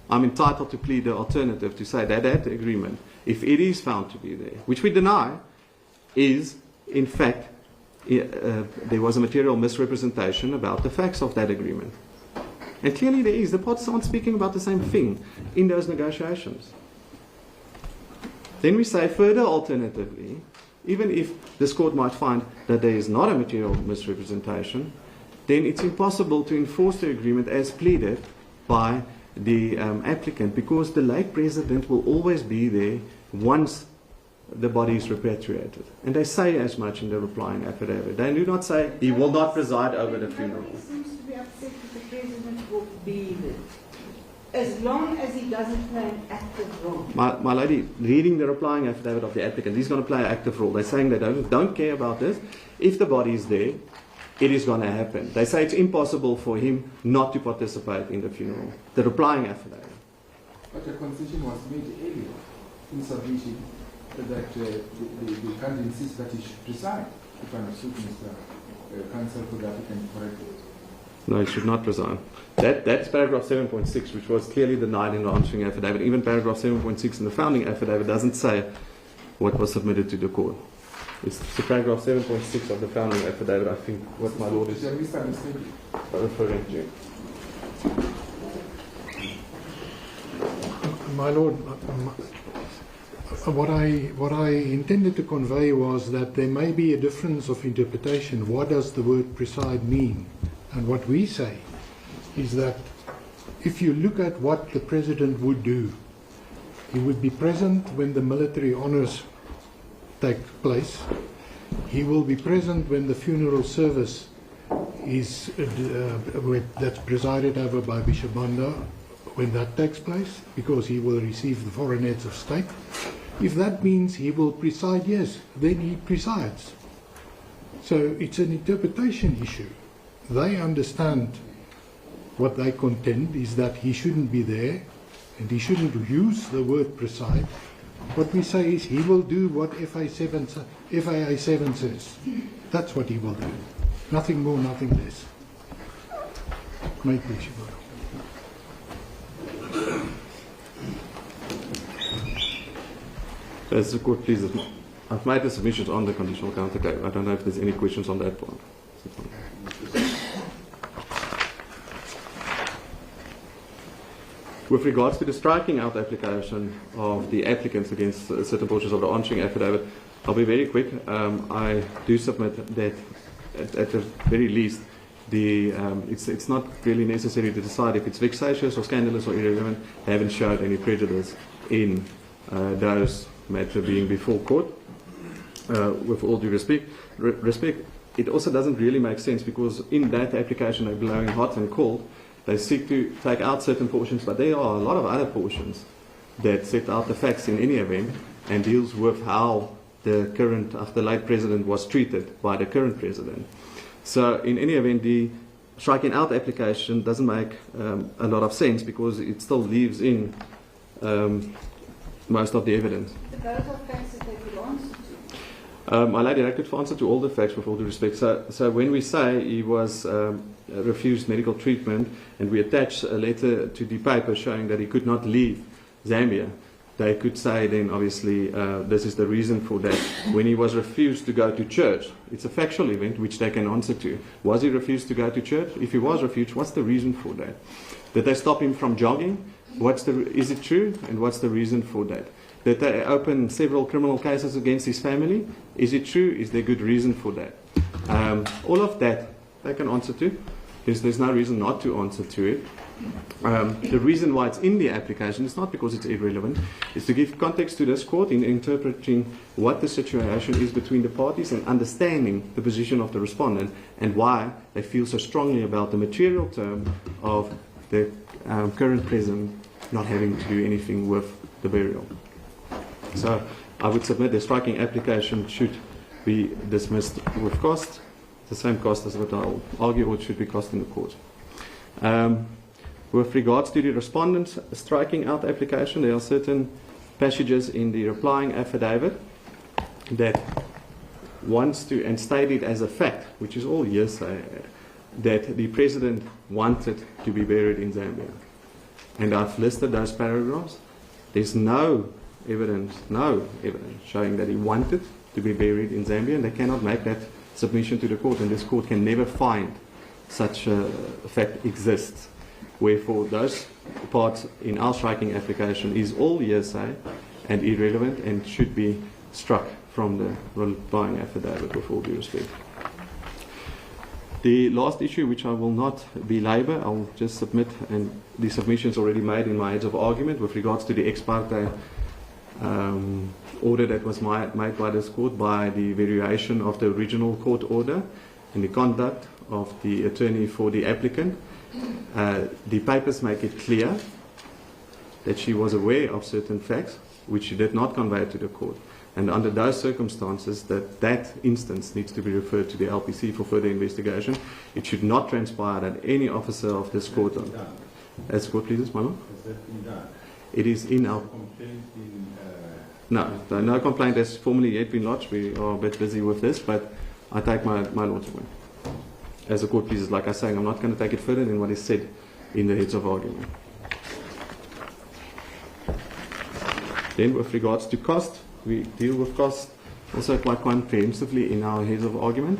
I'm entitled to plead the alternative to say that that agreement, if it is found to be there, which we deny, is in fact there was a material misrepresentation about the facts of that agreement. And clearly there is. The parties aren't speaking about the same thing in those negotiations. Then we say further alternatively, even if this court might find that there is not a material misrepresentation, then it's impossible to enforce the agreement as pleaded by the applicant because the late President will always be there once the body is repatriated. And they say as much in the replying affidavit. They do not say he will not preside over the funeral. Nobody seems to be upset that the President will be there, as long as he doesn't play an active role. My lady, reading the replying affidavit of the applicant, he's going to play an active role. They're saying they don't care about this. If the body is there, it is going to happen. They say it's impossible for him not to participate in the funeral. The replying affidavit. But the concession was made earlier in submission that the country insists that he should preside. If I understood Mr. Counsel for the applicant correctly. No, he should not resign. That's paragraph 7.6, which was clearly denied in the answering affidavit. Even paragraph 7.6 in the founding affidavit doesn't say what was submitted to the court. It's the paragraph 7.6 of the founding affidavit, I think, what my lord is referring to. My lord, what I intended to convey was that there may be a difference of interpretation. What does the word preside mean? And what we say is that if you look at what the President would do, he would be present when the military honours take place. He will be present when the funeral service is that's presided over by Bishop Banda, when that takes place, because he will receive the foreign heads of state. If that means he will preside, yes, then he presides. So it's an interpretation issue. They understand what they contend is that he shouldn't be there and he shouldn't use the word preside. What we say is he will do what FAA 7 says. That's what he will do. Nothing more, nothing less. May I please, Your Honor. As the court pleases, I've made the submissions on the conditional counter claim. I don't know if there's any questions on that point. With regards to the striking out application of the applicants against certain portions of the answering affidavit, I'll be very quick. I do submit that at the very least, it's not really necessary to decide if it's vexatious or scandalous or irrelevant. They haven't showed any prejudice in those matters being before court. With all due respect, it also doesn't really make sense because in that application they're blowing hot and cold. They seek to take out certain portions, but there are a lot of other portions that set out the facts in any event and deals with how the late president was treated by the current president. So in any event, the striking out application doesn't make a lot of sense because it still leaves in most of the evidence. But those are facts that they could answer to. My lady, I could answer to all the facts with all due respect. So when we say he was refused medical treatment and we attach a letter to the paper showing that he could not leave Zambia, they could say then obviously this is the reason for that. When he was refused to go to church, it's a factual event which they can answer to. Was he refused to go to church? If he was refused, what's the reason for that? Did they stop him from jogging? Is it true? And what's the reason for that? Did they open several criminal cases against his family? Is it true? Is there good reason for that? All of that they can answer to. There's no reason not to answer to it. The reason why it's in the application is not because it's irrelevant. It's to give context to this court in interpreting what the situation is between the parties and understanding the position of the respondent and why they feel so strongly about the material term of the current president not having to do anything with the burial. So I would submit the striking application should be dismissed with cost, the same cost as what I'll argue, or it should be cost in the court. With regards to the respondent's striking out application, there are certain passages in the replying affidavit that wants to, and stated as a fact, which is all hearsay, that the president wanted to be buried in Zambia. And I've listed those paragraphs. There's no evidence showing that he wanted to be buried in Zambia, and they cannot make that submission to the court, and this court can never find such a fact exists. Wherefore, those parts in our striking application is all hearsay and irrelevant and should be struck from the replying affidavit with all due respect. The last issue, which I will not belabor, I'll just submit, and the submission is already made in my heads of argument with regards to the ex parte order that was made by this court by the variation of the original court order and the conduct of the attorney for the applicant. The papers make it clear that she was aware of certain facts which she did not convey to the court. And under those circumstances, that instance needs to be referred to the LPC for further investigation. It should not transpire that any officer of this court, as court pleases, my lord? Has that been done? It is in our... Complaint been, No complaint has formally yet been lodged. We are a bit busy with this, but I take my lord's word. As the court pleases, like I say, I'm not going to take it further than what is said in the heads of argument. Then with regards to cost, we deal with cost also quite comprehensively in our heads of argument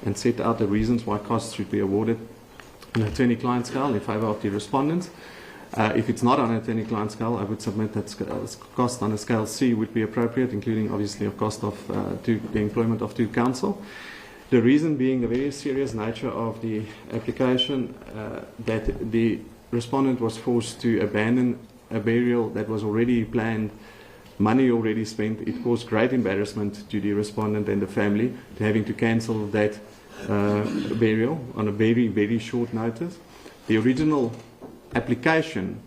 and set out the reasons why costs should be awarded on an attorney-client scale in favour of the respondents. If it's not on an attorney-client scale, I would submit that cost on a scale C would be appropriate, including obviously a cost of the employment of two counsel. The reason being the very serious nature of the application, that the respondent was forced to abandon a burial that was already planned, money already spent. It caused great embarrassment to the respondent and the family to having to cancel that burial on a very, very short notice. The original application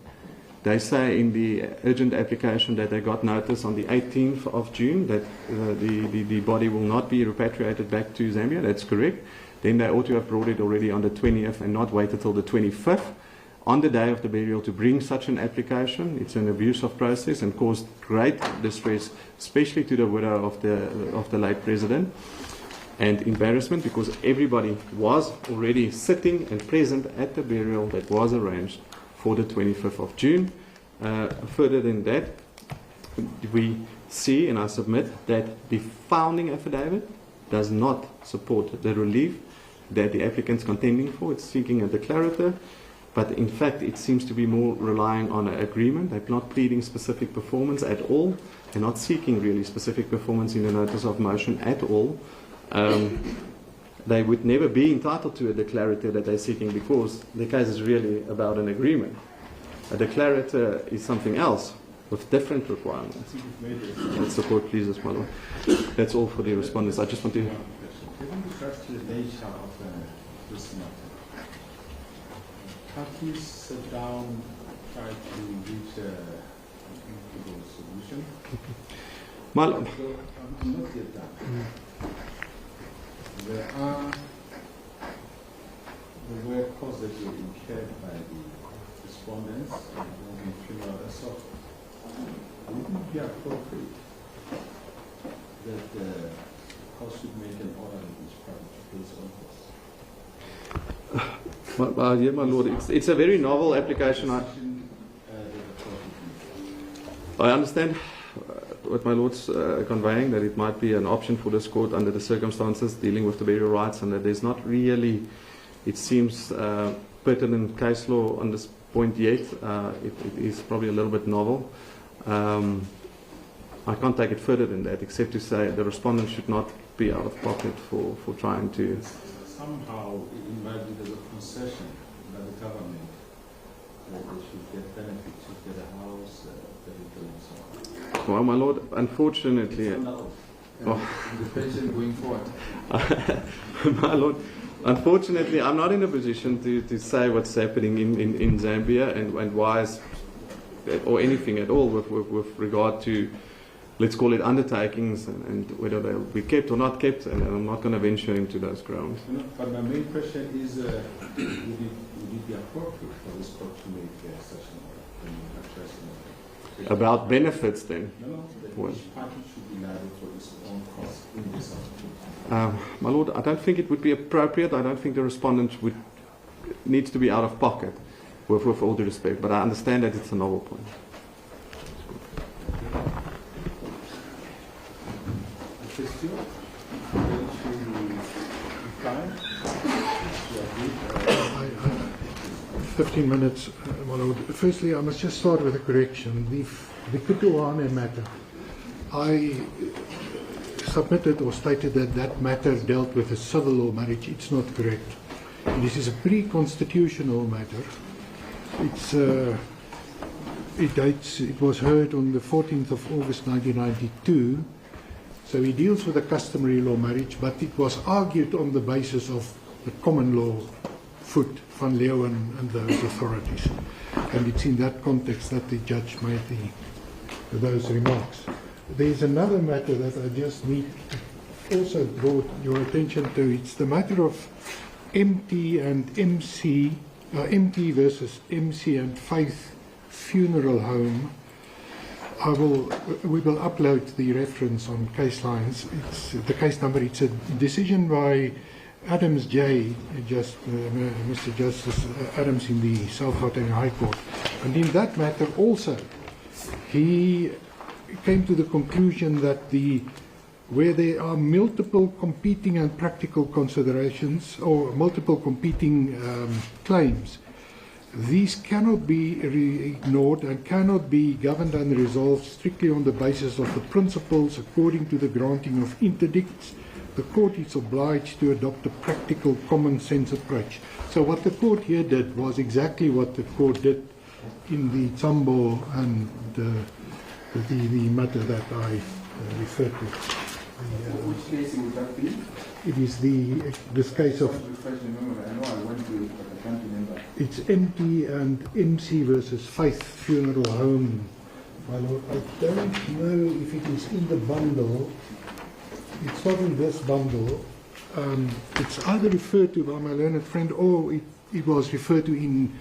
They say in the urgent application that they got notice on the 18th of June that the body will not be repatriated back to Zambia. That's correct. Then they ought to have brought it already on the 20th and not wait until the 25th on the day of the burial to bring such an application. It's an abuse of process and caused great distress, especially to the widow of the late president, and embarrassment because everybody was already sitting and present at the burial that was arranged for the 25th of June. Further than that, we see, and I submit, that the founding affidavit does not support the relief that the applicant's contending for. It's seeking a declarator, but in fact it seems to be more relying on an agreement. They're not pleading specific performance at all. They're not seeking really specific performance in the notice of motion at all. They would never be entitled to a declarator that they're seeking because the case is really about an agreement. A declarator is something else with different requirements. That's the court pleases, my lord. That's all for the respondents. I just want to... Given the nature of this matter, parties sit down, try to reach an equitable solution. My lord. I'm not yet done. There are the work costs that were incurred by the respondents and the funeral assault. Wouldn't it be appropriate that the court should make an order in each party to pay its own costs? Yeah, my lord, it's a very novel application. I understand what my lord's conveying, that it might be an option for this court under the circumstances dealing with the burial rights, and that there's not really, it seems, pertinent case law on this point yet. It is probably a little bit novel. I can't take it further than that, except to say the respondent should not be out of pocket for trying to... Somehow, it might be there's a concession by the government that they should get benefits, should get a house, vehicle, and so on. Well, my lord, unfortunately... The pension going forward. My lord, unfortunately, I'm not in a position to say what's happening in Zambia and why, or anything at all with regard to, let's call it, undertakings and whether they'll be kept or not kept, and I'm not going to venture into those grounds. But my main question is, would it be appropriate for this court to make such an order? About benefits, then? No, that each party should be liable for its own costs in this application. My lord, I don't think it would be appropriate. I don't think the respondent needs to be out of pocket, with all due respect, but I understand that it's a novel point. Question? 15 minutes, my lord. Firstly, I must just start with a correction. The Kutuane matter, I submitted or stated that matter dealt with a civil law marriage. It's not correct. This is a pre-constitutional matter. It was heard on the 14th of August 1992. So he deals with a customary law marriage, but it was argued on the basis of the common law foot, Van Leeuwen and those authorities. And it's in that context that the judge made those remarks. There's another matter that I just need to also draw your attention to. It's the matter of MT and MC, MT versus MC and Faith Funeral Home. We will upload the reference on case lines. It's the case number. It's a decision by Adams J, Mr. Justice Adams in the South Gauteng High Court. And in that matter also, he came to the conclusion that where there are multiple competing and practical considerations or multiple competing claims, these cannot be ignored and cannot be governed and resolved strictly on the basis of the principles according to the granting of interdicts. The court is obliged to adopt a practical common sense approach. So what the court here did was exactly what the court did in the Tsambo and the matter that I referred to. Which case would that be? It is this case of, Refresh my memory. I know I went to it, but I can't remember. it's MT and MC versus Faith Funeral Home. My lord, I don't know if it is in the bundle. It's not in this bundle. It's either referred to by my learned friend or it was referred to in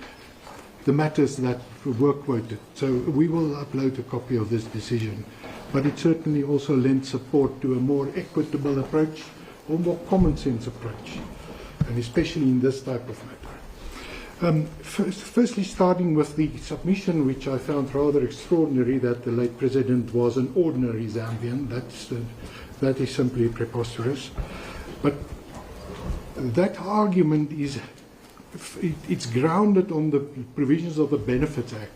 the matters that were quoted. So we will upload a copy of this decision. But it certainly also lends support to a more equitable approach or more common sense approach, and especially in this type of matter. Firstly, starting with the submission, which I found rather extraordinary, that the late president was an ordinary Zambian. That is simply preposterous. But that argument it's grounded on the provisions of the Benefits Act.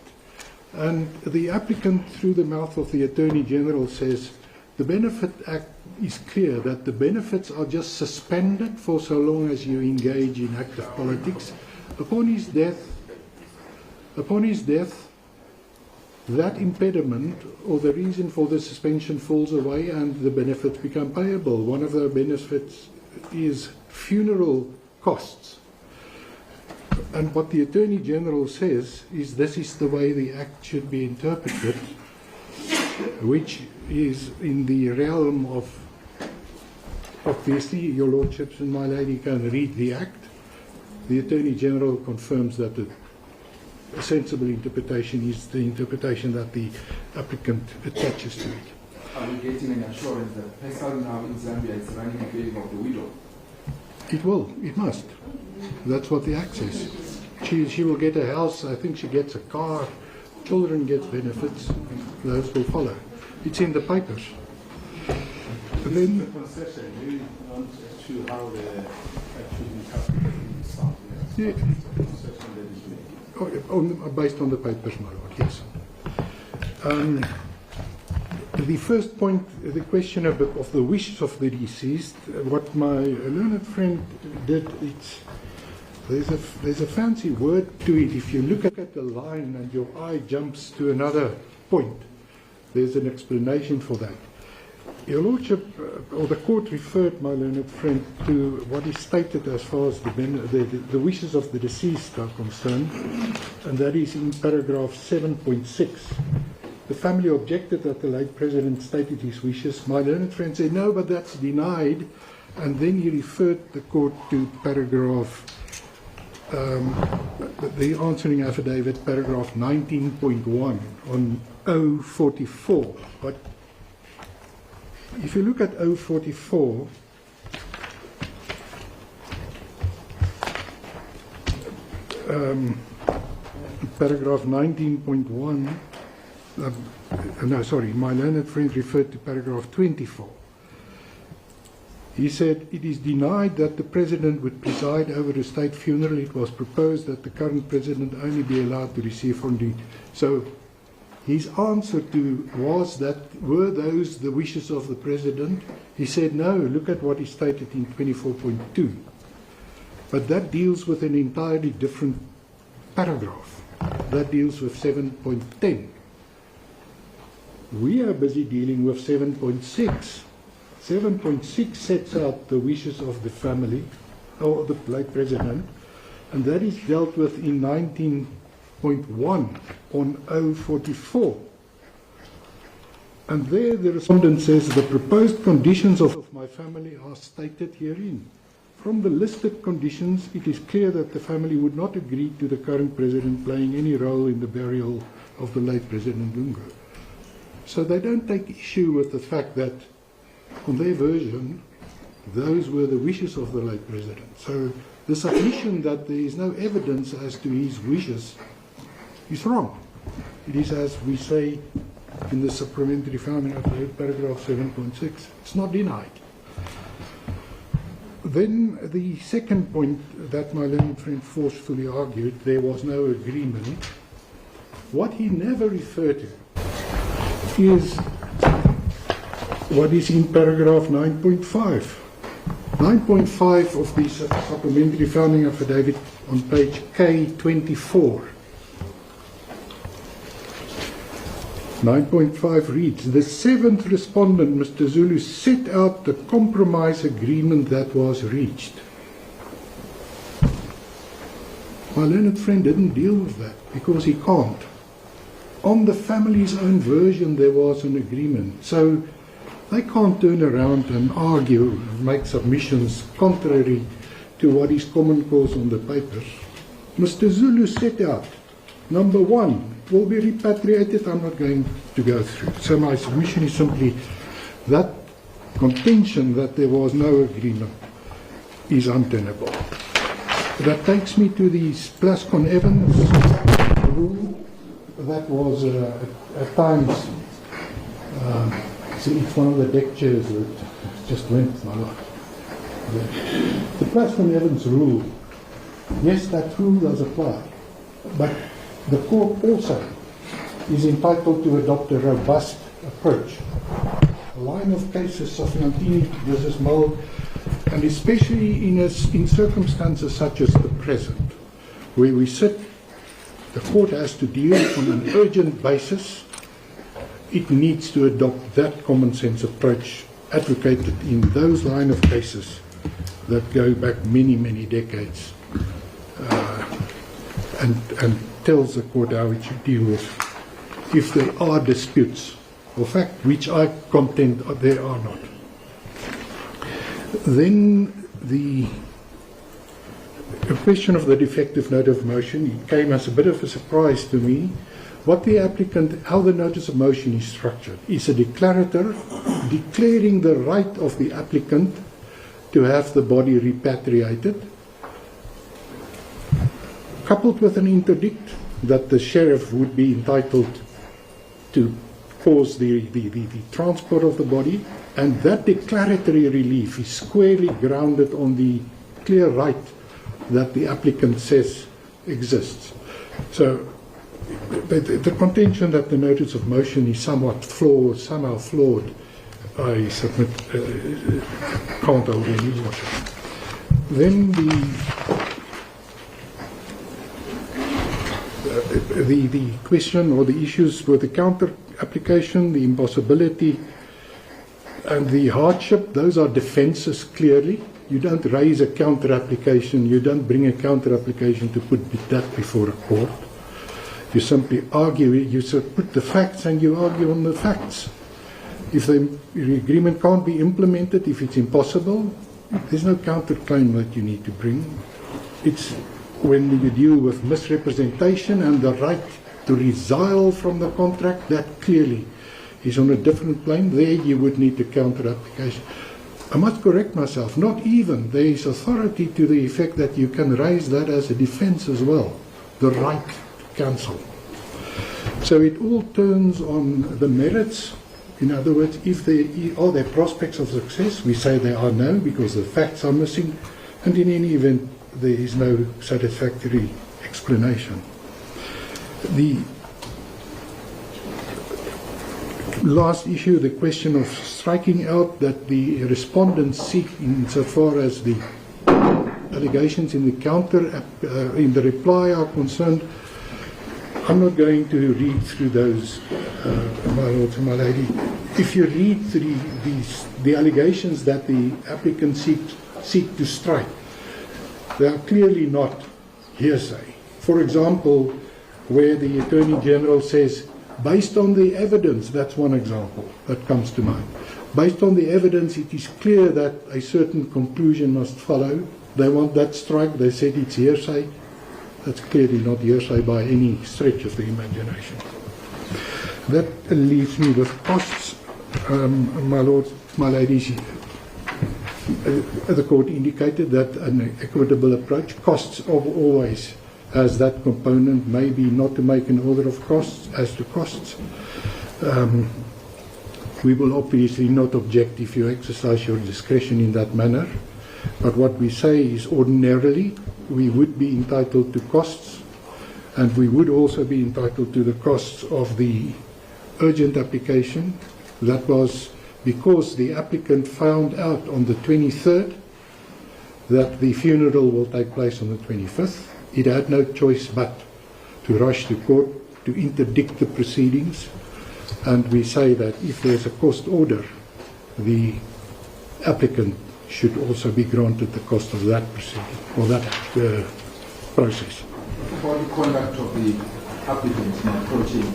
And the applicant, through the mouth of the Attorney General, says the Benefit Act is clear that the benefits are just suspended for so long as you engage in active politics. Upon his death, that impediment or the reason for the suspension falls away and the benefits become payable. One of the benefits is funeral costs. And what the Attorney General says is this is the way the Act should be interpreted, which is in the realm of, obviously, your lordships and my lady can read the Act. The Attorney General confirms that a sensible interpretation is the interpretation that the applicant attaches to it. Are we getting an assurance that PESAL now in Zambia is running in favor of the widow? It will, it must. That's what the Act says. She will get a house, I think she gets a car, children get benefits, those will follow. It's in the papers. And then, the concession, you want to how they actually interpret South yeah, the concession that is made. based on the papers, my lord, yes. The first point, the question of the wishes of the deceased, what my learned friend did, there's a fancy word to it. If you look at the line and your eye jumps to another point, there's an explanation for that. Your Lordship, or the court referred, my learned friend, to what is stated as far as the wishes of the deceased are concerned, and that is in paragraph 7.6. The family objected that the late president stated his wishes. My learned friend said, no, but that's denied. And then he referred the court to paragraph, the answering affidavit, paragraph 19.1 on 044. But if you look at 044, paragraph 19.1, no, sorry, my learned friend referred to paragraph 24. He said, it is denied that the president would preside over a state funeral. It was proposed that the current president only be allowed to receive from the... So his answer to was that, were those the wishes of the president? He said, no, look at what he stated in 24.2. But that deals with an entirely different paragraph. That deals with 7.10. We are busy dealing with 7.6. 7.6 sets out the wishes of the family, or the late president, and that is dealt with in 19.1 on 044. And there the respondent says, the proposed conditions of my family are stated herein. From the listed conditions, it is clear that the family would not agree to the current president playing any role in the burial of the late President Lungu. So they don't take issue with the fact that, on their version, those were the wishes of the late president. So the submission that there is no evidence as to his wishes is wrong. It is as we say in the supplementary founding affidavit, paragraph 7.6. It's not denied. Then the second point that my learned friend forcefully argued, there was no agreement. What he never referred to is what is in paragraph 9.5. 9.5 of the supplementary founding affidavit on page K24. 9.5 reads, the seventh respondent, Mr. Zulu, set out the compromise agreement that was reached. My learned friend didn't deal with that because he can't. On the family's own version, there was an agreement. So they can't turn around and argue and make submissions contrary to what is common cause on the papers. Mr. Zulu set out, number one, will be repatriated. I'm not going to go through. So my submission is simply that contention that there was no agreement is untenable. That takes me to the Plascon-Evans rule. That was at times, see, it's one of the deck chairs that just went, my lord. The Plascon-Evans rule, yes, that rule does apply, but the court also is entitled to adopt a robust approach. A line of cases of Nantini versus Mull, and especially in circumstances such as the present, where we sit, the court has to deal on an urgent basis. It needs to adopt that common sense approach advocated in those line of cases that go back many, many decades, and tells the court how it should deal with if there are disputes, or fact, which I contend there are not. Then the question of the defective note of motion, it came as a bit of a surprise to me. What the applicant, how the notice of motion is structured, is a declarator declaring the right of the applicant to have the body repatriated, coupled with an interdict that the sheriff would be entitled to cause the transport of the body, and that declaratory relief is squarely grounded on the clear right that the applicant says exists. So the contention that the notice of motion is somewhat flawed, somehow flawed, I submit can't hold any water. Then the question or the issues with the counter application, the impossibility and the hardship, those are defences clearly. You don't raise a counter application, you don't bring a counter application to put that before a court. You simply argue, you put the facts and you argue on the facts. If the agreement can't be implemented, if it's impossible, there's no counterclaim that you need to bring. It's when you deal with misrepresentation and the right to resile from the contract, that clearly is on a different plane. There you would need a counter application. I must correct myself, not even. There is authority to the effect that you can raise that as a defense as well, the right to cancel. So it all turns on the merits. In other words, if there are there prospects of success, we say there are no, because the facts are missing, and in any event, there is no satisfactory explanation. The last issue, the question of striking out that the respondents seek insofar as the allegations in the counter, in the reply are concerned. I'm not going to read through those, my lord and my lady. If you read through the allegations that the applicant seek to strike, they are clearly not hearsay. For example, where the Attorney General says, based on the evidence, that's one example that comes to mind. Based on the evidence, it is clear that a certain conclusion must follow. They want that strike, they said it's hearsay. That's clearly not hearsay by any stretch of the imagination. That leaves me with costs. My lords, my ladies, the court indicated that an equitable approach, costs always has that component, maybe not to make an order of costs as to costs. We will obviously not object if you exercise your discretion in that manner, but what we say is ordinarily we would be entitled to costs, and we would also be entitled to the costs of the urgent application. That was because the applicant found out on the 23rd that the funeral will take place on the 25th. It had no choice but to rush to court, to interdict the proceedings, And we say that if there's a cost order, the applicant should also be granted the cost of that proceeding or that process. About the conduct of the applicant in approaching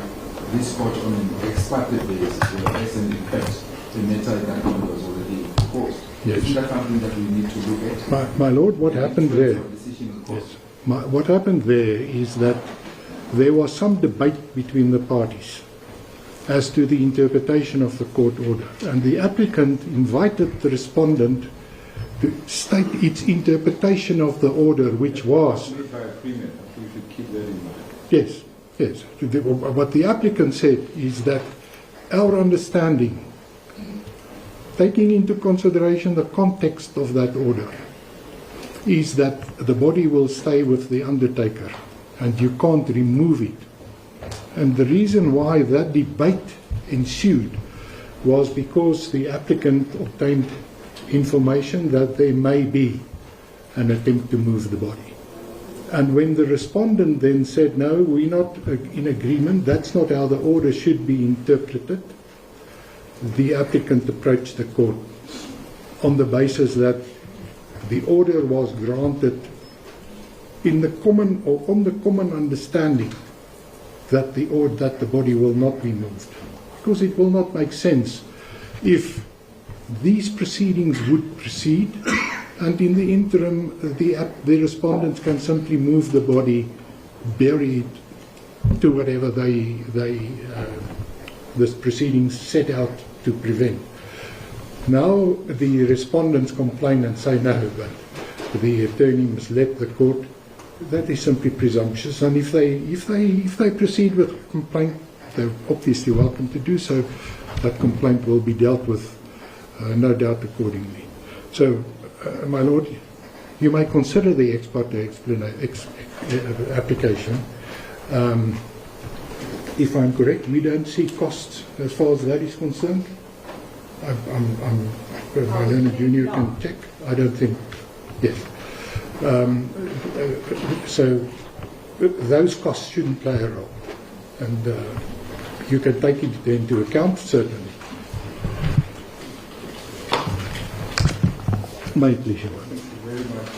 this court on an ex parte basis, as in fact the matter that was already posed. Yes. Isn't that something that we need to look at? My Lord, what happened there? Yes. What happened there is that there was some debate between the parties as to the interpretation of the court order, and the applicant invited the respondent to state its interpretation of the order, which was... Made by agreement, we should keep that in mind. Yes, yes. What the applicant said is that our understanding, taking into consideration the context of that order, is that the body will stay with the undertaker and you can't remove it. And the reason why that debate ensued was because the applicant obtained information that there may be an attempt to move the body. And when the respondent then said, no, we're not in agreement, that's not how the order should be interpreted, the applicant approached the court on the basis that the order was granted in the common or on the common understanding that the body will not be moved, because it will not make sense if these proceedings would proceed and in the interim the respondents can simply move the body, bury it to whatever this proceedings set out to prevent. Now the respondents complain and say no, but the attorney must let the court. That is simply presumptuous, and if they proceed with a complaint, they're obviously welcome to do so. That complaint will be dealt with, no doubt, accordingly. So, my Lord, you may consider the ex parte application. If I'm correct, we don't see costs as far as that is concerned. My learned junior can check. I don't think. Yes. So those costs shouldn't play a role, and you can take it into account, certainly. May please. Thank you very much.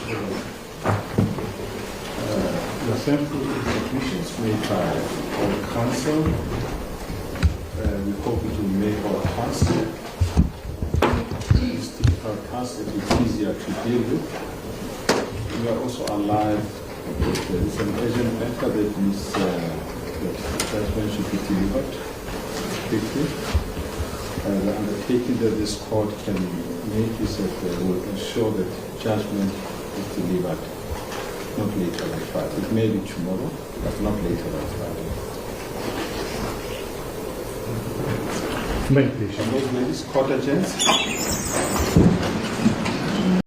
The sample submissions made by our council. We hope it will make our task, this difficult task, a bit easier to deal with. We are also alive that there is an urgent matter that needs that judgment should be delivered quickly. The undertaking that this court can make is that they will ensure that judgment is delivered not later than Friday. It may be tomorrow, but not later than Friday. May please. And those ladies, court agents.